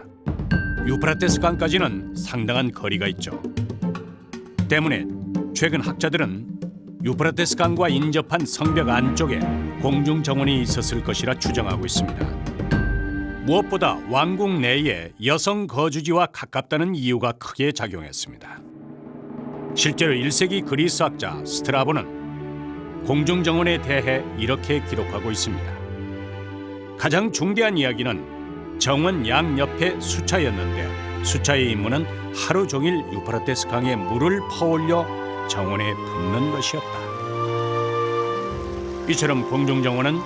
유프라테스 강까지는 상당한 거리가 있죠. 때문에 최근 학자들은 유프라테스 강과 인접한 성벽 안쪽에 공중정원이 있었을 것이라 추정하고 있습니다. 무엇보다 왕궁 내에 여성 거주지와 가깝다는 이유가 크게 작용했습니다. 실제로 1세기 그리스 학자 스트라보는 공중정원에 대해 이렇게 기록하고 있습니다. 가장 중대한 이야기는 정원 양옆에 수차였는데 수차의 임무는 하루 종일 유프라테스 강에 물을 퍼올려 정원에 붓는 것이었다. 이처럼 공중정원은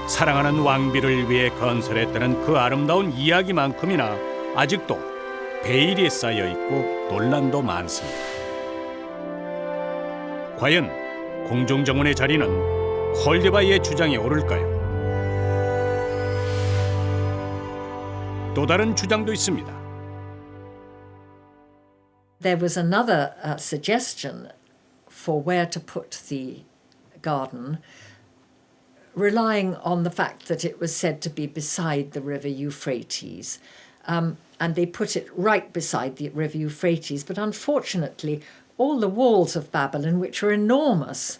사랑하는 왕비를 위해 건설했다는 그 아름다운 이야기만큼이나 아직도 베일이 쌓여 있고 논란도 많습니다. 과연 공중정원의 자리는 콜데바이의 주장에 오를까요? 또 다른 주장도 있습니다. There was another suggestion for where to put the garden, relying on the fact that it was said to be beside the river Euphrates. And they put it right beside the river Euphrates. But unfortunately, all the walls of Babylon, which are enormous,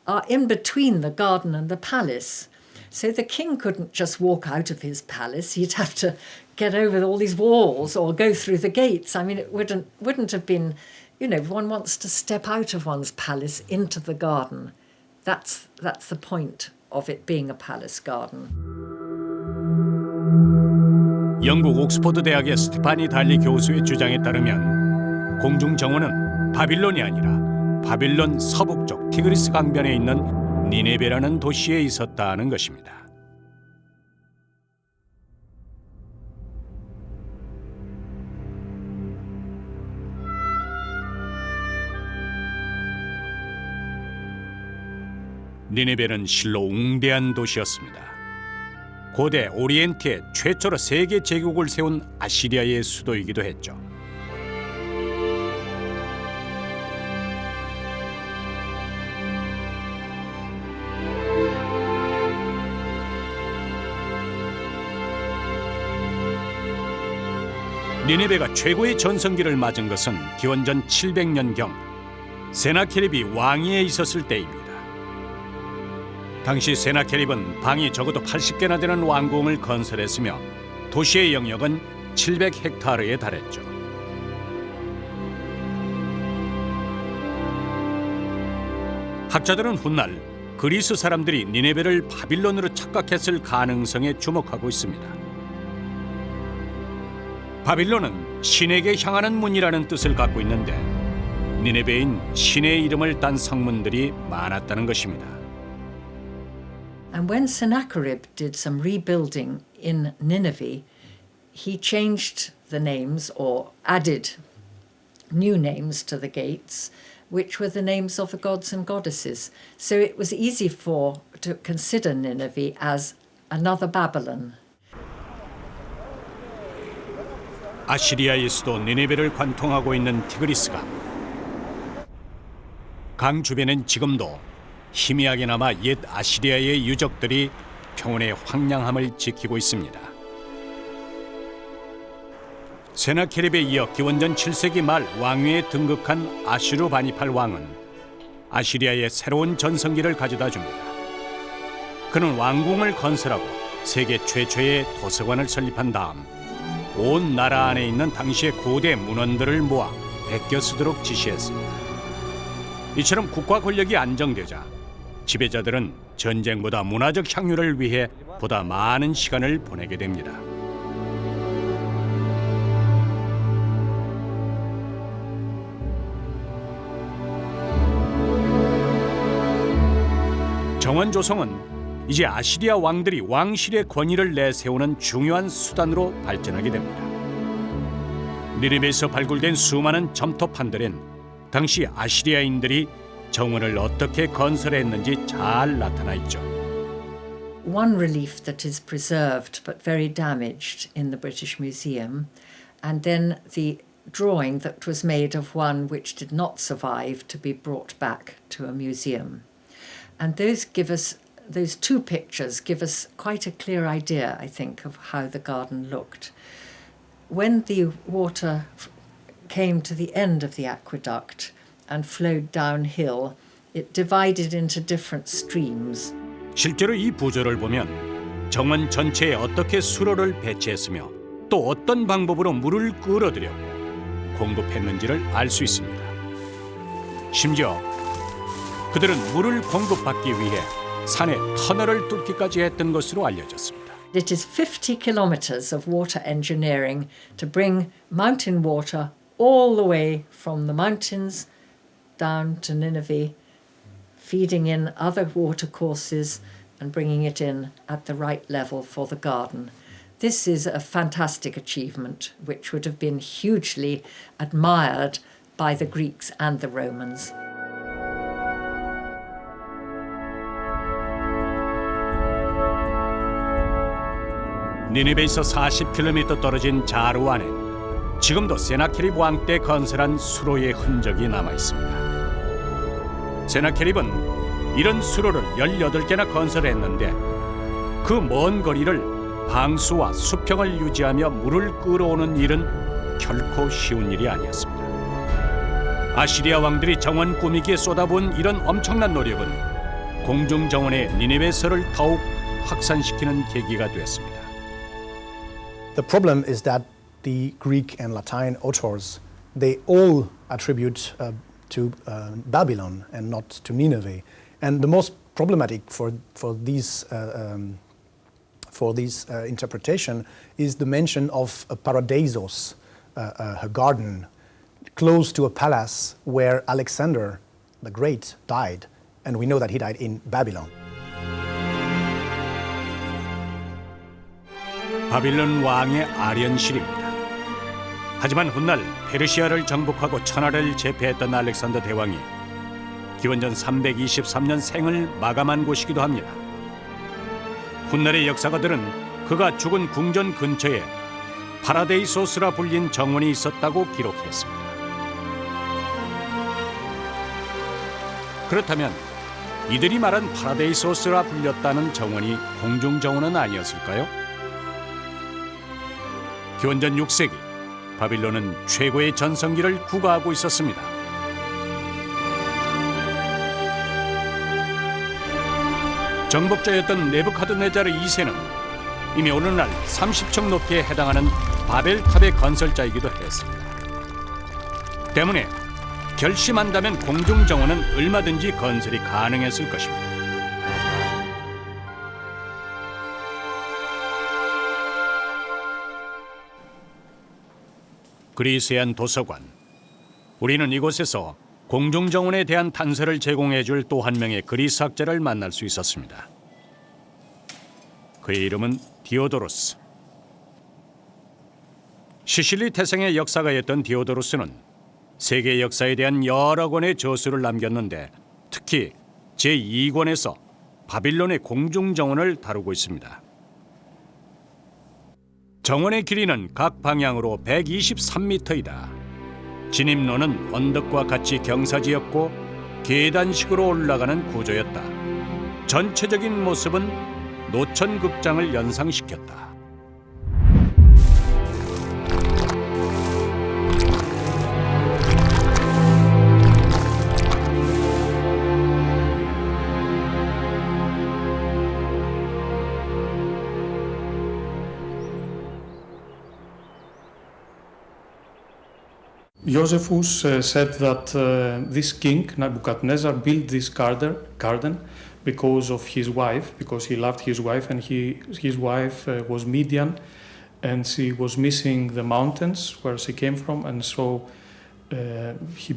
are in between the garden and the palace. So the king couldn't just walk out of his palace. He'd have to get over all these walls or go through the gates. I mean, it wouldn't have been, you know, one wants to step out of one's palace into the garden. That's the point of it being a palace garden. 영국 옥스퍼드 대학의 스테파니 달리 교수의 주장에 따르면 공중정원은 바빌론이 아니라 바빌론 서북쪽 티그리스 강변에 있는 니네베라는 도시에 있었다는 것입니다. 니네베는 실로 웅대한 도시였습니다. 고대 오리엔트에 최초로 세계 제국을 세운 아시리아의 수도이기도 했죠. 니네베가 최고의 전성기를 맞은 것은 기원전 700년경 세나케립이 왕위에 있었을 때입니다. 당시 세나케립은 방이 적어도 80개나 되는 왕궁을 건설했으며 도시의 영역은 700헥타르에 달했죠. 학자들은 훗날 그리스 사람들이 니네베를 바빌론으로 착각했을 가능성에 주목하고 있습니다. 바빌론은 신에게 향하는 문이라는 뜻을 갖고 있는데 니네베인 신의 이름을 딴 성문들이 많았다는 것입니다. And when Sennacherib did some rebuilding in Nineveh, he changed the names or added new names to the gates, which were the names of the gods and goddesses. So it was easy to consider Nineveh as another Babylon. 아시리아의 수도 니네베를 관통하고 있는 티그리스강. 강 주변엔 지금도 희미하게나마 옛 아시리아의 유적들이 평온의 황량함을 지키고 있습니다. 세나케립에 이어 기원전 7세기 말 왕위에 등극한 아슈르바니팔 왕은 아시리아의 새로운 전성기를 가져다 줍니다. 그는 왕궁을 건설하고 세계 최초의 도서관을 설립한 다음 온 나라 안에 있는 당시의 고대 문헌들을 모아 베껴 쓰도록 지시했습니다. 이처럼 국가 권력이 안정되자 지배자들은 전쟁보다 문화적 향유를 위해 보다 많은 시간을 보내게 됩니다. 정원 조성은 이제 아시리아 왕들이 왕실의 권위를 내세우는 중요한 수단으로 발전하게 됩니다. 니네베에서 발굴된 수많은 점토판들엔 당시 아시리아인들이 정원을 어떻게 건설했는지 잘 나타나 있죠. One relief that is preserved but very damaged in the British Museum, and then the drawing that was made of one which did not survive to be brought back to a museum. And those two pictures give us quite a clear idea, I think, of how the garden looked. When the water came to the end of the aqueduct and flowed downhill, it divided into different streams. 실제로 이 부조를 보면 정원 전체에 어떻게 수로를 배치했으며 또 어떤 방법으로 물을 끌어들였고 공급했는지를 알 수 있습니다. 심지어 그들은 물을 공급받기 위해 산에 터널을 뚫기까지 했던 것으로 알려졌습니다. It is 50 kilometers of water engineering to bring mountain water all the way from the mountains down to Nineveh, feeding in other water courses and bringing it in at the right level for the garden. This is a fantastic achievement which would have been hugely admired by the Greeks and the Romans. 니네베에서 40km 떨어진 자루 안에 지금도 세나케립 왕 때 건설한 수로의 흔적이 남아 있습니다. 세나케립은 이런 수로를 18개나 건설했는데 그 먼 거리를 방수와 수평을 유지하며 물을 끌어오는 일은 결코 쉬운 일이 아니었습니다. 아시리아 왕들이 정원 꾸미기에 쏟아부은 이런 엄청난 노력은 공중정원의 니네베설을 더욱 확산시키는 계기가 되었습니다. The problem is that the Greek and Latin authors, they all attribute to Babylon and not to Nineveh. And the most problematic for this interpretation is the mention of a paradeisos, a garden close to a palace where Alexander the Great died, and we know that he died in Babylon. 바빌론 왕의 아련실입니다. 하지만 훗날 페르시아를 정복하고 천하를 제패했던 알렉산더 대왕이 기원전 323년 생을 마감한 곳이기도 합니다. 훗날의 역사가들은 그가 죽은 궁전 근처에 파라데이소스라 불린 정원이 있었다고 기록했습니다. 그렇다면 이들이 말한 파라데이소스라 불렸다는 정원이 공중정원은 아니었을까요? 기원전 6세기 바빌론은 최고의 전성기를 구가하고 있었습니다. 정복자였던 네부카드네자르 2세는 이미 어느 날 30층 높이에 해당하는 바벨탑의 건설자이기도 했습니다. 때문에 결심한다면 공중정원은 얼마든지 건설이 가능했을 것입니다. 그리스의 한 도서관. 우리는 이곳에서 공중정원에 대한 단서를 제공해 줄 또 한 명의 그리스 학자를 만날 수 있었습니다. 그의 이름은 디오도로스. 시실리 태생의 역사가였던 디오도로스는 세계 역사에 대한 여러 권의 저수를 남겼는데 특히 제2권에서 바빌론의 공중정원을 다루고 있습니다. 정원의 길이는 각 방향으로 123m이다. 진입로는 언덕과 같이 경사지였고 계단식으로 올라가는 구조였다. 전체적인 모습은 노천극장을 연상시켰다. Josephus said that this king, Nebuchadnezzar, built this garden because of his wife, because he loved his wife, and his wife was Midian, and she was missing the mountains where she came from, and so he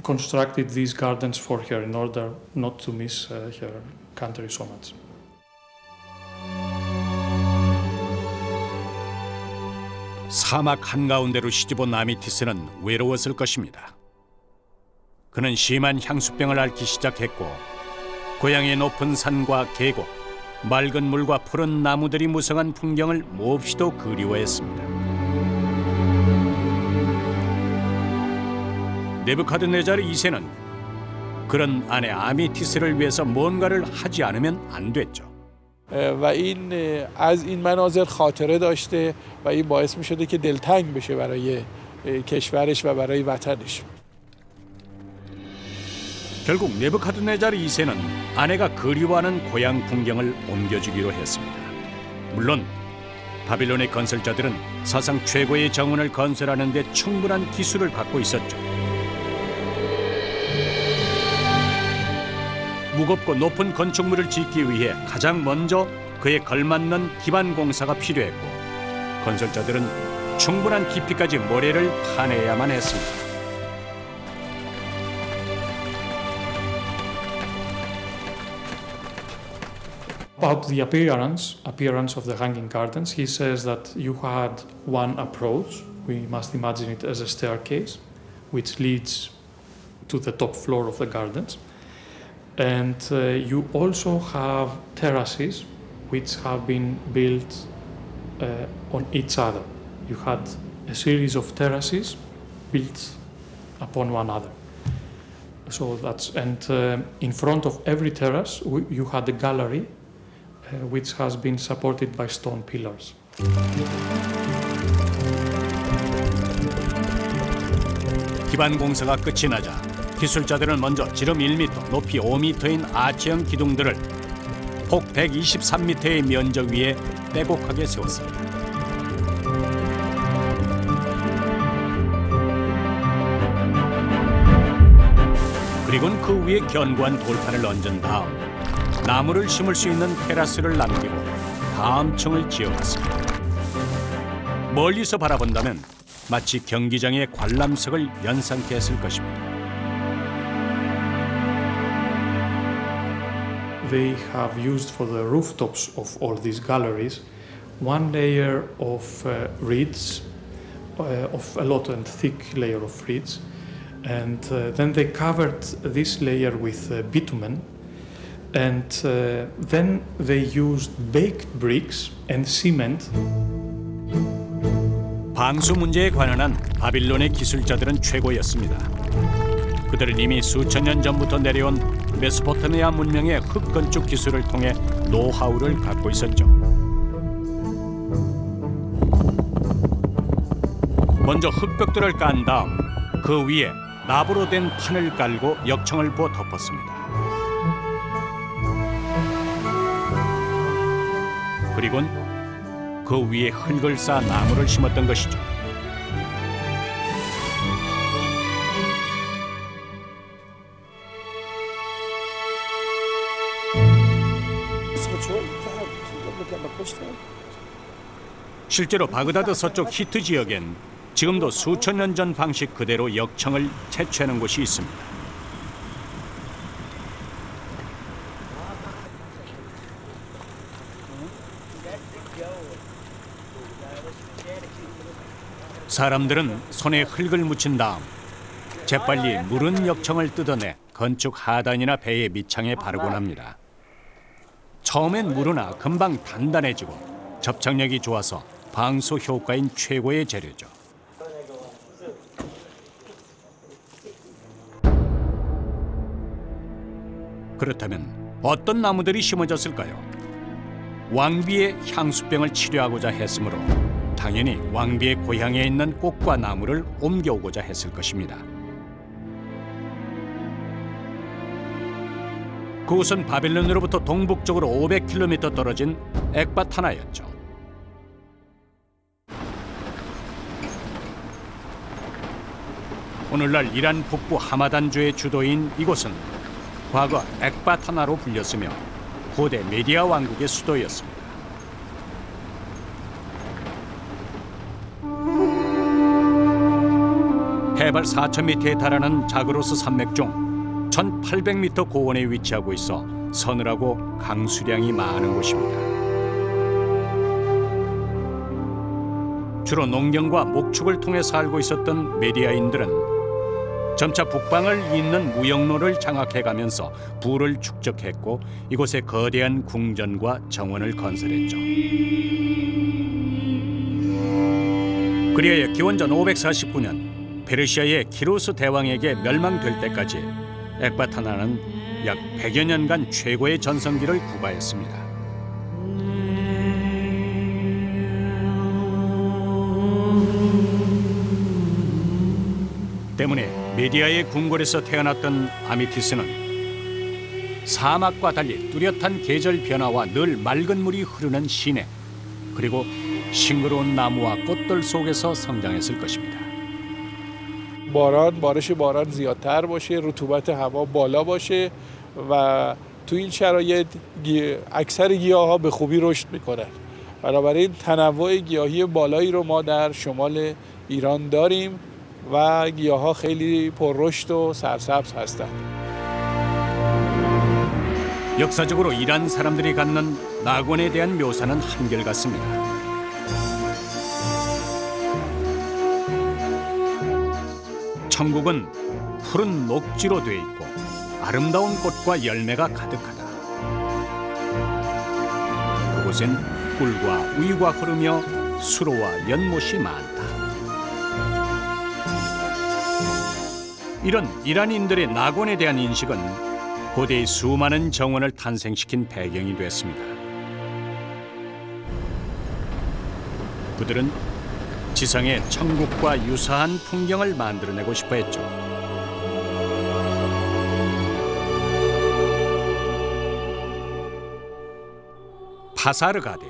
constructed these gardens for her in order not to miss her country so much. 사막 한가운데로 시집온 아미티스는 외로웠을 것입니다. 그는 심한 향수병을 앓기 시작했고 고향의 높은 산과 계곡, 맑은 물과 푸른 나무들이 무성한 풍경을 몹시도 그리워했습니다. 네부카드네자르 2세는 그런 아내 아미티스를 위해서 뭔가를 하지 않으면 안 됐죠. و این از این مناظر خاطره داشته و این باعث می شده که دلتنگ بشه برای کشورش و برای وطنش. 결국 네부카드네자르 2세는 아내가 그리워하는 고향 풍경을 옮겨주기로 했습니다. 물론 바빌론의 건설자들은 사상 최고의 정원을 건설하는 데 충분한 기술을 갖고 있었죠. 무겁고 높은 건축물을 짓기 위해 가장 먼저 그에 걸맞는 기반 공사가 필요했고 건설자들은 충분한 깊이까지 모래를 파내야만 했습니다. About the appearance of the Hanging Gardens, he says that you had one approach. We must imagine it as a staircase, which leads to the top floor of the gardens. And you also have terraces which have been built on each other. You had a series of terraces built upon one another. So that's in front of every terrace you had a gallery which has been supported by stone pillars. 기반 공사가 끝이 나자 기술자들은 먼저 지름 1m, 높이 5m인 아치형 기둥들을 폭 123m의 면적 위에 빼곡하게 세웠습니다. 그리고는 그 위에 견고한 돌판을 얹은 다음 나무를 심을 수 있는 테라스를 남기고 다음 층을 지어갔습니다. 멀리서 바라본다면 마치 경기장의 관람석을 연상케 했을 것입니다. They have used for the rooftops of all these galleries one layer of reeds, of a lot and thick layer of reeds, and then they covered this layer with bitumen, and then they used baked bricks and cement. 방수 문제에 관한 바빌론의 기술자들은 최고였습니다. 그들은 이미 수천 년 전부터 내려온 메소포타미아 문명의 흙 건축 기술을 통해 노하우를 갖고 있었죠. 먼저 흙벽돌을 깐 다음 그 위에 나무로 된 판을 깔고 역청을 부어 덮었습니다. 그리곤 그 위에 흙을 쌓아 나무를 심었던 것이죠. 실제로 바그다드 서쪽 히트 지역엔 지금도 수천 년 전 방식 그대로 역청을 채취하는 곳이 있습니다. 사람들은 손에 흙을 묻힌 다음 재빨리 무른 역청을 뜯어내 건축 하단이나 배의 밑창에 바르곤 합니다. 처음엔 무르나 금방 단단해지고 접착력이 좋아서 방수 효과인 최고의 재료죠. 그렇다면 어떤 나무들이 심어졌을까요? 왕비의 향수병을 치료하고자 했으므로 당연히 왕비의 고향에 있는 꽃과 나무를 옮겨오고자 했을 것입니다. 그곳은 바빌론으로부터 동북쪽으로 500km 떨어진 엑바타나였죠. 오늘날 이란 북부 하마단주의 주도인 이곳은 과거 엑바타나로 불렸으며 고대 메디아 왕국의 수도였습니다. 해발 4,000m에 달하는 자그로스 산맥 중 1,800m 고원에 위치하고 있어 서늘하고 강수량이 많은 곳입니다. 주로 농경과 목축을 통해 살고 있었던 메디아인들은 점차 북방을 잇는 무역로를 장악해가면서 부를 축적했고 이곳에 거대한 궁전과 정원을 건설했죠. 그리하여 기원전 549년 페르시아의 키루스 대왕에게 멸망될 때까지 엑바타나는 약 100여 년간 최고의 전성기를 구가했습니다. 때문에 메디아의 궁궐에서 태어났던 아미티스는 사막과 달리 뚜렷한 계절 변화와 늘 맑은 물이 흐르는 시내, 그리고 싱그러운 나무와 꽃들 속에서 성장했을 것입니다. بارش باران زیادتر باشه، رطوبت هوا بالا باشه و تو این شرایط اکثر گیاها به خوبی رشد میکنن. بنابراین تنوع گیاهی بالایی رو ما در شمال ایران داریم و گیاها خیلی پررشد و سرسبز هستند. 역사적으로 이란 사람들이 갖는 낙원에 대한 묘사는 한결같습니다. 천국은 푸른 녹지로 돼 있고 아름다운 꽃과 열매가 가득하다. 그곳엔 꿀과 우유가 흐르며 수로와 연못이 많다. 이런 이란인들의 낙원에 대한 인식은 고대의 수많은 정원을 탄생시킨 배경이 됐습니다. 그들은 지상의 천국과 유사한 풍경을 만들어내고 싶어 했죠. 파사르가데,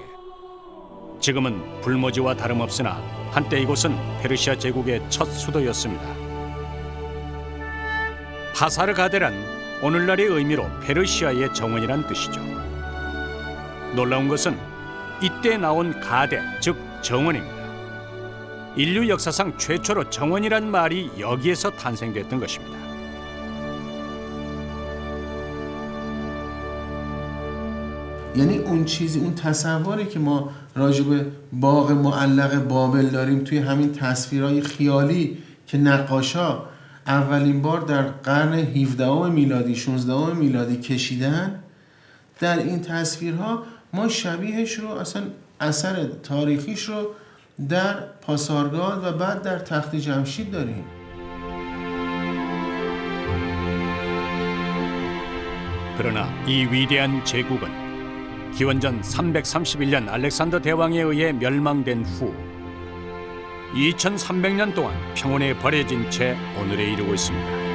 지금은 불모지와 다름없으나 한때 이곳은 페르시아 제국의 첫 수도였습니다. 파사르가데란 오늘날의 의미로 페르시아의 정원이란 뜻이죠. 놀라운 것은 이때 나온 가데, 즉 정원입니다. 인류 역사상 최초로 정원이란 말이 여기에서 탄생됐던 것입니다. یعنی اون چیزی، اون تصوری که ما راجع به باغ معلق بابل داریم توی همین تصویرهای خیالی که نقاشا اولین بار در قرن 17 میلادی 16 میلادی کشیدن، در این تصویرها ما شبیهش رو اصلا اثر تاریخیش رو در پاسارگاد و بعد در تخت جمشید داریم. 그러나 이 위대한 제국은 기원전 331년 알렉산더 대왕에 의해 멸망된 후 2300년 동안 평온에 버려진 채 오늘에 이르고 있습니다.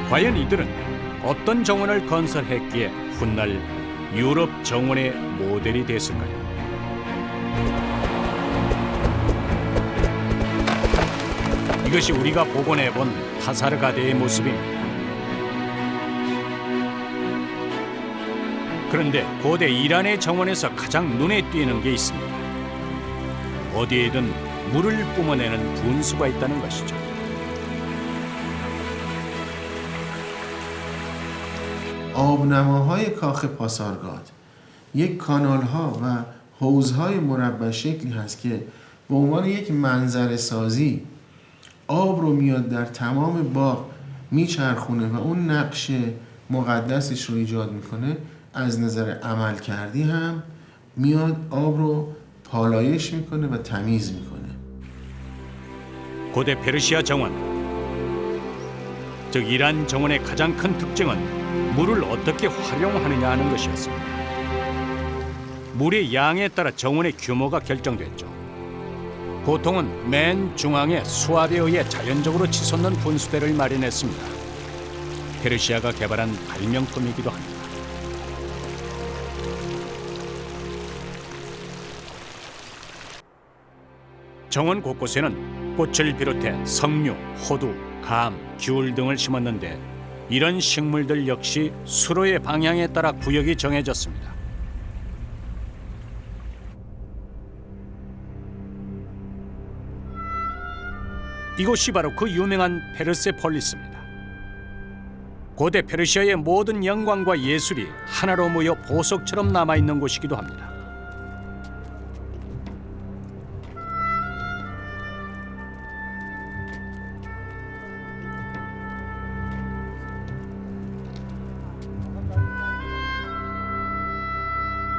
과연 이들은 어떤 정원을 건설했기에 훗날 유럽 정원의 모델이 됐을까요? 이것이 우리가 복원해본 타사르가데의 모습입니다. 그런데 고대 이란의 정원에서 가장 눈에 띄는 게 있습니다. 어디에든 물을 뿜어내는 분수가 있다는 것이죠. آبنماهای کاخ پاسارگاد یک کانال‌ها و حوض‌های مربع شکلی هست که به عنوان یک منظره سازی آب رو میاد در تمام باغ میچرخونه و اون نقش مقدسش رو ایجاد میکنه. از نظر عمل کردی هم میاد آب رو پالایش میکنه و تمیز میکنه. 고대 페르시아 정원, 즉 이란 정원의 가장 큰 특징은 물을 어떻게 활용하느냐 하는 것이었습니다. 물의 양에 따라 정원의 규모가 결정됐죠. 보통은 맨 중앙에 수압에 의해 자연적으로 치솟는 분수대를 마련했습니다. 페르시아가 개발한 발명품이기도 합니다. 정원 곳곳에는 꽃을 비롯해 석류, 호두, 감, 귤 등을 심었는데 이런 식물들 역시 수로의 방향에 따라 구역이 정해졌습니다. 이곳이 바로 그 유명한 페르세폴리스입니다. 고대 페르시아의 모든 영광과 예술이 하나로 모여 보석처럼 남아있는 곳이기도 합니다.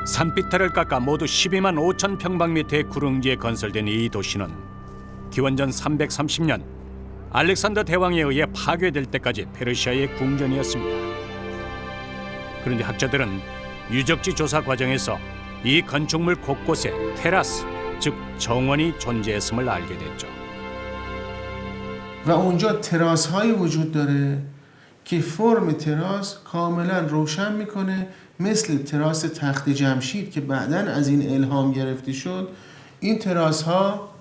산비탈을 깎아 모두 12만 5천 평방미터의 구릉지에 건설된 이 도시는 기원전 330년 알렉산더 대왕에 의해 파괴될 때까지 페르시아의 궁전이었습니다. 그런데 학자들은 유적지 조사 과정에서 이 건축물 곳곳에 테라스, 즉 정원이 존재했음을 알게 됐죠. و اونجا تراس هایی وجود داره که فرم تراس کاملا روشن میکنه مثل تراس تخت جمشید که بعداً از این الهام گرفته شد. این تراس ها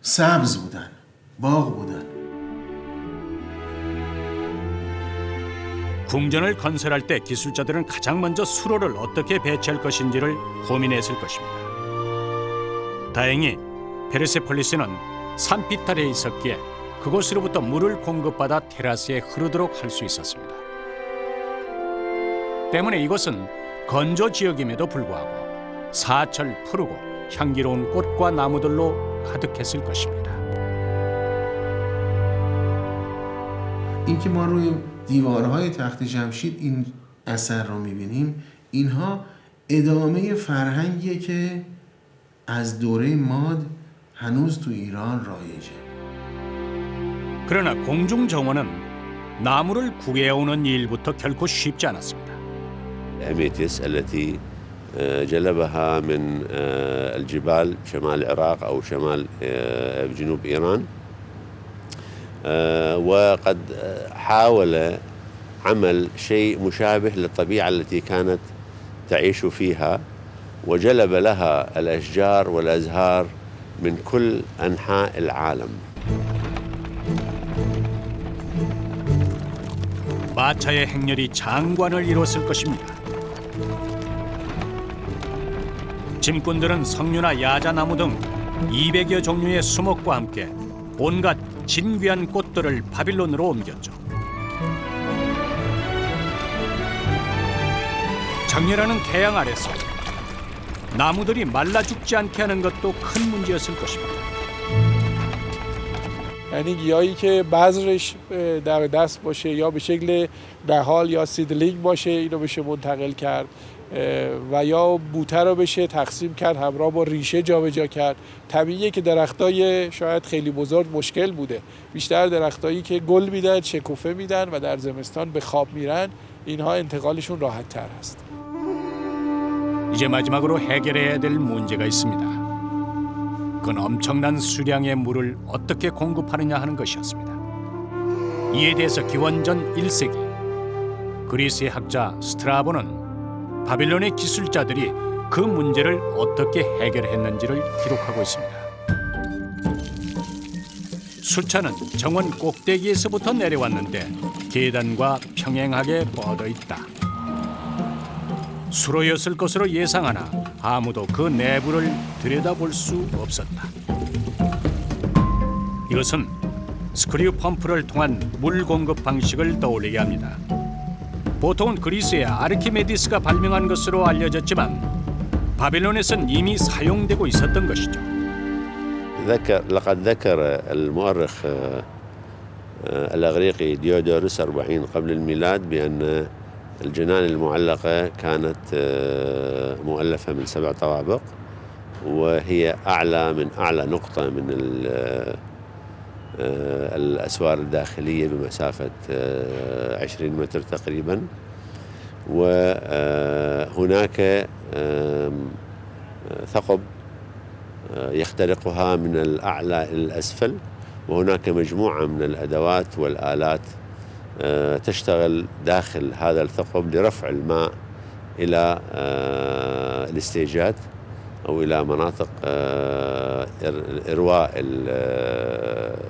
سبز بودن، باغ بودن. 궁전을 건설할 때 기술자들은 가장 먼저 수로를 어떻게 배치할 것인지를 고민했을 것입니다. 다행히 페르세폴리스는 산비탈에 있었기에 그곳으로부터 물을 공급받아 테라스에 흐르도록 할 수 있었습니다. 때문에 이곳은 건조 지역임에도 불구하고 사철 푸르고 향기로운 꽃과 나무들로 가득했을 것입니다. اینکه ما روی دیوارهای تخت جمشید این اثر رو میبینیم، اینها ادامه فرهنگیه که از دوره ماد هنوز تو ایران رایجه. 그러나 공중 정원은 나무를 구해오는 일부터 결코 쉽지 않았습니다. أميتيس التي جلبها من الجبال شمال العراق أو شمال جنوب إيران، وقد حاول عمل شيء مشابه للطبيعة التي كانت تعيش فيها، وجلب لها الأشجار والأزهار من كل أنحاء العالم. 마차의 행렬이 장관을 이뤘을 것입니다. 짐꾼들은 석류나 야자나무 등 200여 종류의 수목과 함께 온갖 진귀한 꽃들을 바빌론으로 옮겼죠. 장렬하는 태양 아래서 나무들이 말라 죽지 않게 하는 것도 큰 문제였을 것입니다. یعنی گیاهی که بذرش در دست باشه یا به شکل نهال یا سیدلینگ باشه اینو بشه منتقل کرد و یا بوته رو بشه تقسیم کرد همراه با ریشه جابجا کرد. طبیعیه که درختای شاید خیلی بزرگ مشکل بوده، بیشتر درختایی که گل میدن، شکوفه میدن و در زمستان به خواب میرن اینها انتقالشون راحت تر است. 이제 마지막으로 해결해야 될 문제가 있습니다. 그건 엄청난 수량의 물을 어떻게 공급하느냐 하는 것이었습니다. 이에 대해서 기원전 1세기 그리스의 학자 스트라보는 바빌론의 기술자들이 그 문제를 어떻게 해결했는지를 기록하고 있습니다. 수차는 정원 꼭대기에서부터 내려왔는데 계단과 평행하게 뻗어 있다. 수로였을 것으로 예상하나 아무도 그 내부를 들여다볼 수 없었다. 이것은 스크류 펌프를 통한 물 공급 방식을 떠올리게 합니다. 보통은 그리스의 아르키메디스가 발명한 것으로 알려졌지만 바빌론에선 이미 사용되고 있었던 것이죠. لقد ذكر المؤرخ الأغريقي ديودورس 40 قبل الميلاد بأن الجنان المعلقة كانت مؤلفة من 7 طوابق وهي أعلى من أعلى نقطة من الأسوار الداخلية بمسافة 20 متر تقريبا. وهناك ثقب يخترقها من الأعلى إلى الأسفل، وهناك مجموعة من الأدوات والآلات تشتغل داخل هذا الثقب لرفع الماء إلى الاستيجات أو إلى مناطق إرواء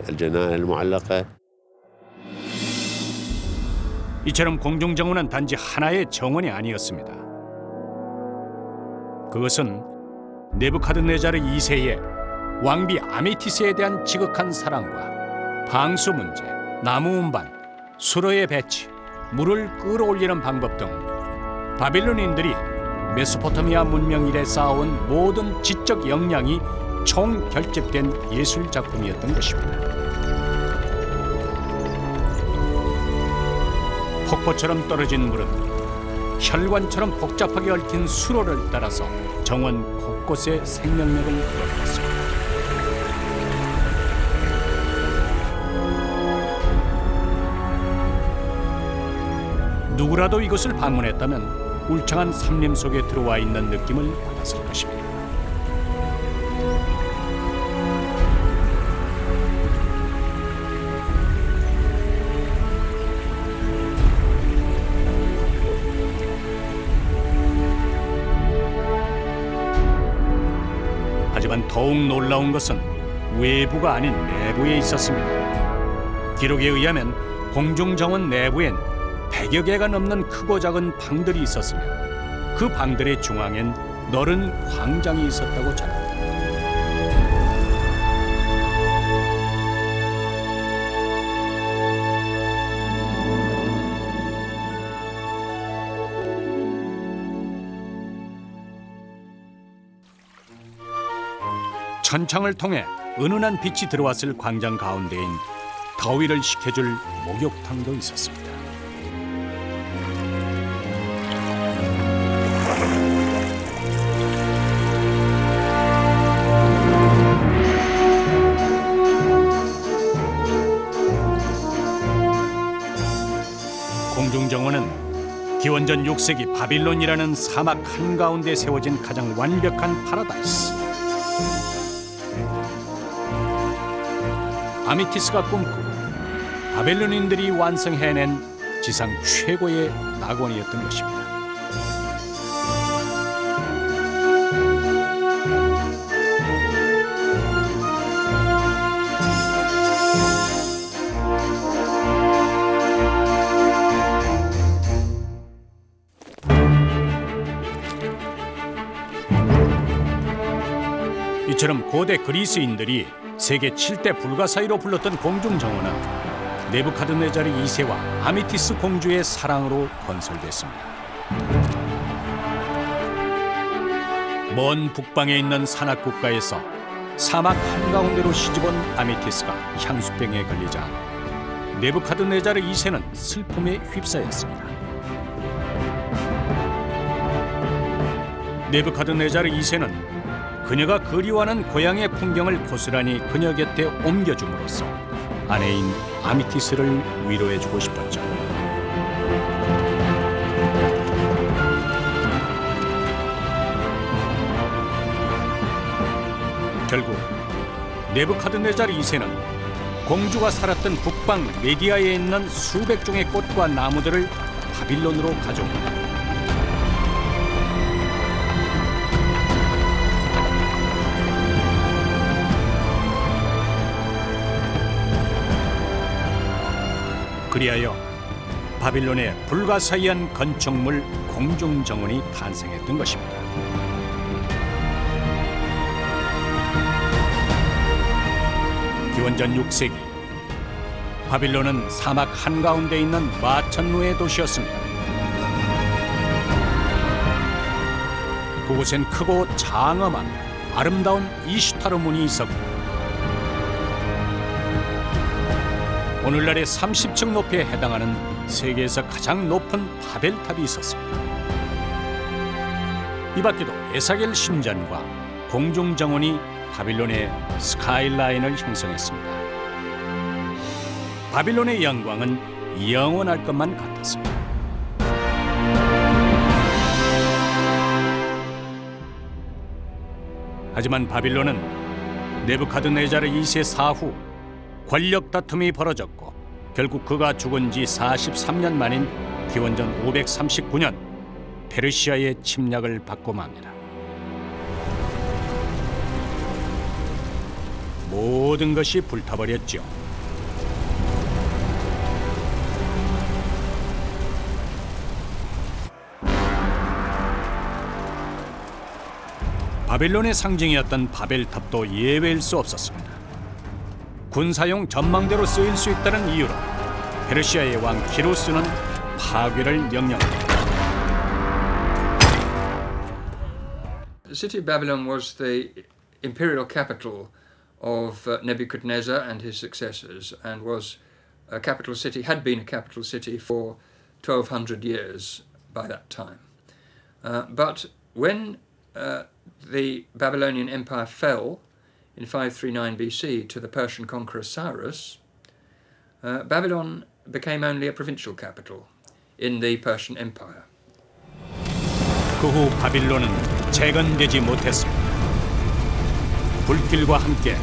الجنان المعلقة. 이처럼 공중정원은 단지 하나의 정원이 아니었습니다. 그것은 네부카드네자르 2세의 왕비 아메티스에 대한 지극한 사랑과 방수 문제, 나무 운반, 수로의 배치, 물을 끌어올리는 방법 등 바빌론인들이 메소포타미아 문명 이래 쌓아온 모든 지적 역량이 총결집된 예술 작품이었던 것입니다. 폭포처럼 떨어진 물은 혈관처럼 복잡하게 얽힌 수로를 따라서 정원 곳곳에 생명력을 불어넣었습니다. 누구라도 이것을 방문했다면 울창한 삼림 속에 들어와 있는 느낌을 받았을 것입니다. 하지만 더욱 놀라운 것은 외부가 아닌 내부에 있었습니다. 기록에 의하면 공중정원 내부엔 100여 개가 넘는 크고 작은 방들이 있었으며 그 방들의 중앙엔 넓은 광장이 있었다고 전합니다. 천창을 통해 은은한 빛이 들어왔을 광장 가운데인 더위를 식혀줄 목욕탕도 있었습니다. 공중정원은 기원전 6세기 바빌론이라는 사막 한가운데 세워진 가장 완벽한 파라다이스. 아메티스가 꿈꾸고 바벨론인들이 완성해낸 지상 최고의 낙원이었던 것입니다. 이처럼 고대 그리스인들이 세계 7대 불가사의로 불렀던 공중정원은 네부카드네자르 2세와 아메티스 공주의 사랑으로 건설됐습니다. 먼 북방에 있는 산악국가에서 사막 한가운데로 시집온 아메티스가 향수병에 걸리자 네부카드네자르 2세는 슬픔에 휩싸였습니다. 네부카드네자르 2세는 그녀가 그리워하는 고향의 풍경을 고스란히 그녀 곁에 옮겨줌으로써 아내인 아미티스를 위로해주고 싶었죠. 결국 네부카드네자르 2세는 공주가 살았던 북방 메디아에 있는 수백 종의 꽃과 나무들을 바빌론으로 가져옵니다. 그리하여 바빌론의 불가사의한 건축물 공중정원이 탄생했던 것입니다. 기원전 6세기 바빌론은 사막 한가운데 있는 마천루의 도시였습니다. 그곳엔 크고 장엄한 아름다운 이슈타르 문이 있었고 오늘날의 30층 높이에 해당하는 세계에서 가장 높은 바벨탑이 있었습니다. 이 밖에도 에사겔 신전과 공중정원이 바빌론의 스카이라인을 형성했습니다. 바빌론의 영광은 영원할 것만 같았습니다. 하지만 바빌론은 네부카드네자르 2세 사후 권력 다툼이 벌어졌고 결국 그가 죽은 지 43년 만인 기원전 539년 페르시아의 침략을 받고 맙니다. 모든 것이 불타버렸죠. 바빌론의 상징이었던 바벨탑도 예외일 수 없었습니다. 군사용 전망대로 쓰일 수 있다는 이유로 페르시아의 왕 키루스는 파괴를 명령합니다. The city of Babylon was the imperial capital of Nebuchadnezzar and his successors, and was a capital city, had been a capital city for 1200 years by that time. But when the Babylonian Empire fell in 539 BC to the Persian conqueror Cyrus, Babylon became only a provincial capital in the Persian Empire. 그 후 바빌론은 재건되지 못했습니다. 불길과 함께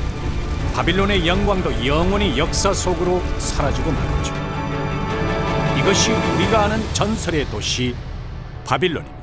바빌론의 영광도 영원히 역사 속으로 사라지고 말았죠. 이것이 우리가 아는 전설의 도시 바빌론입니다.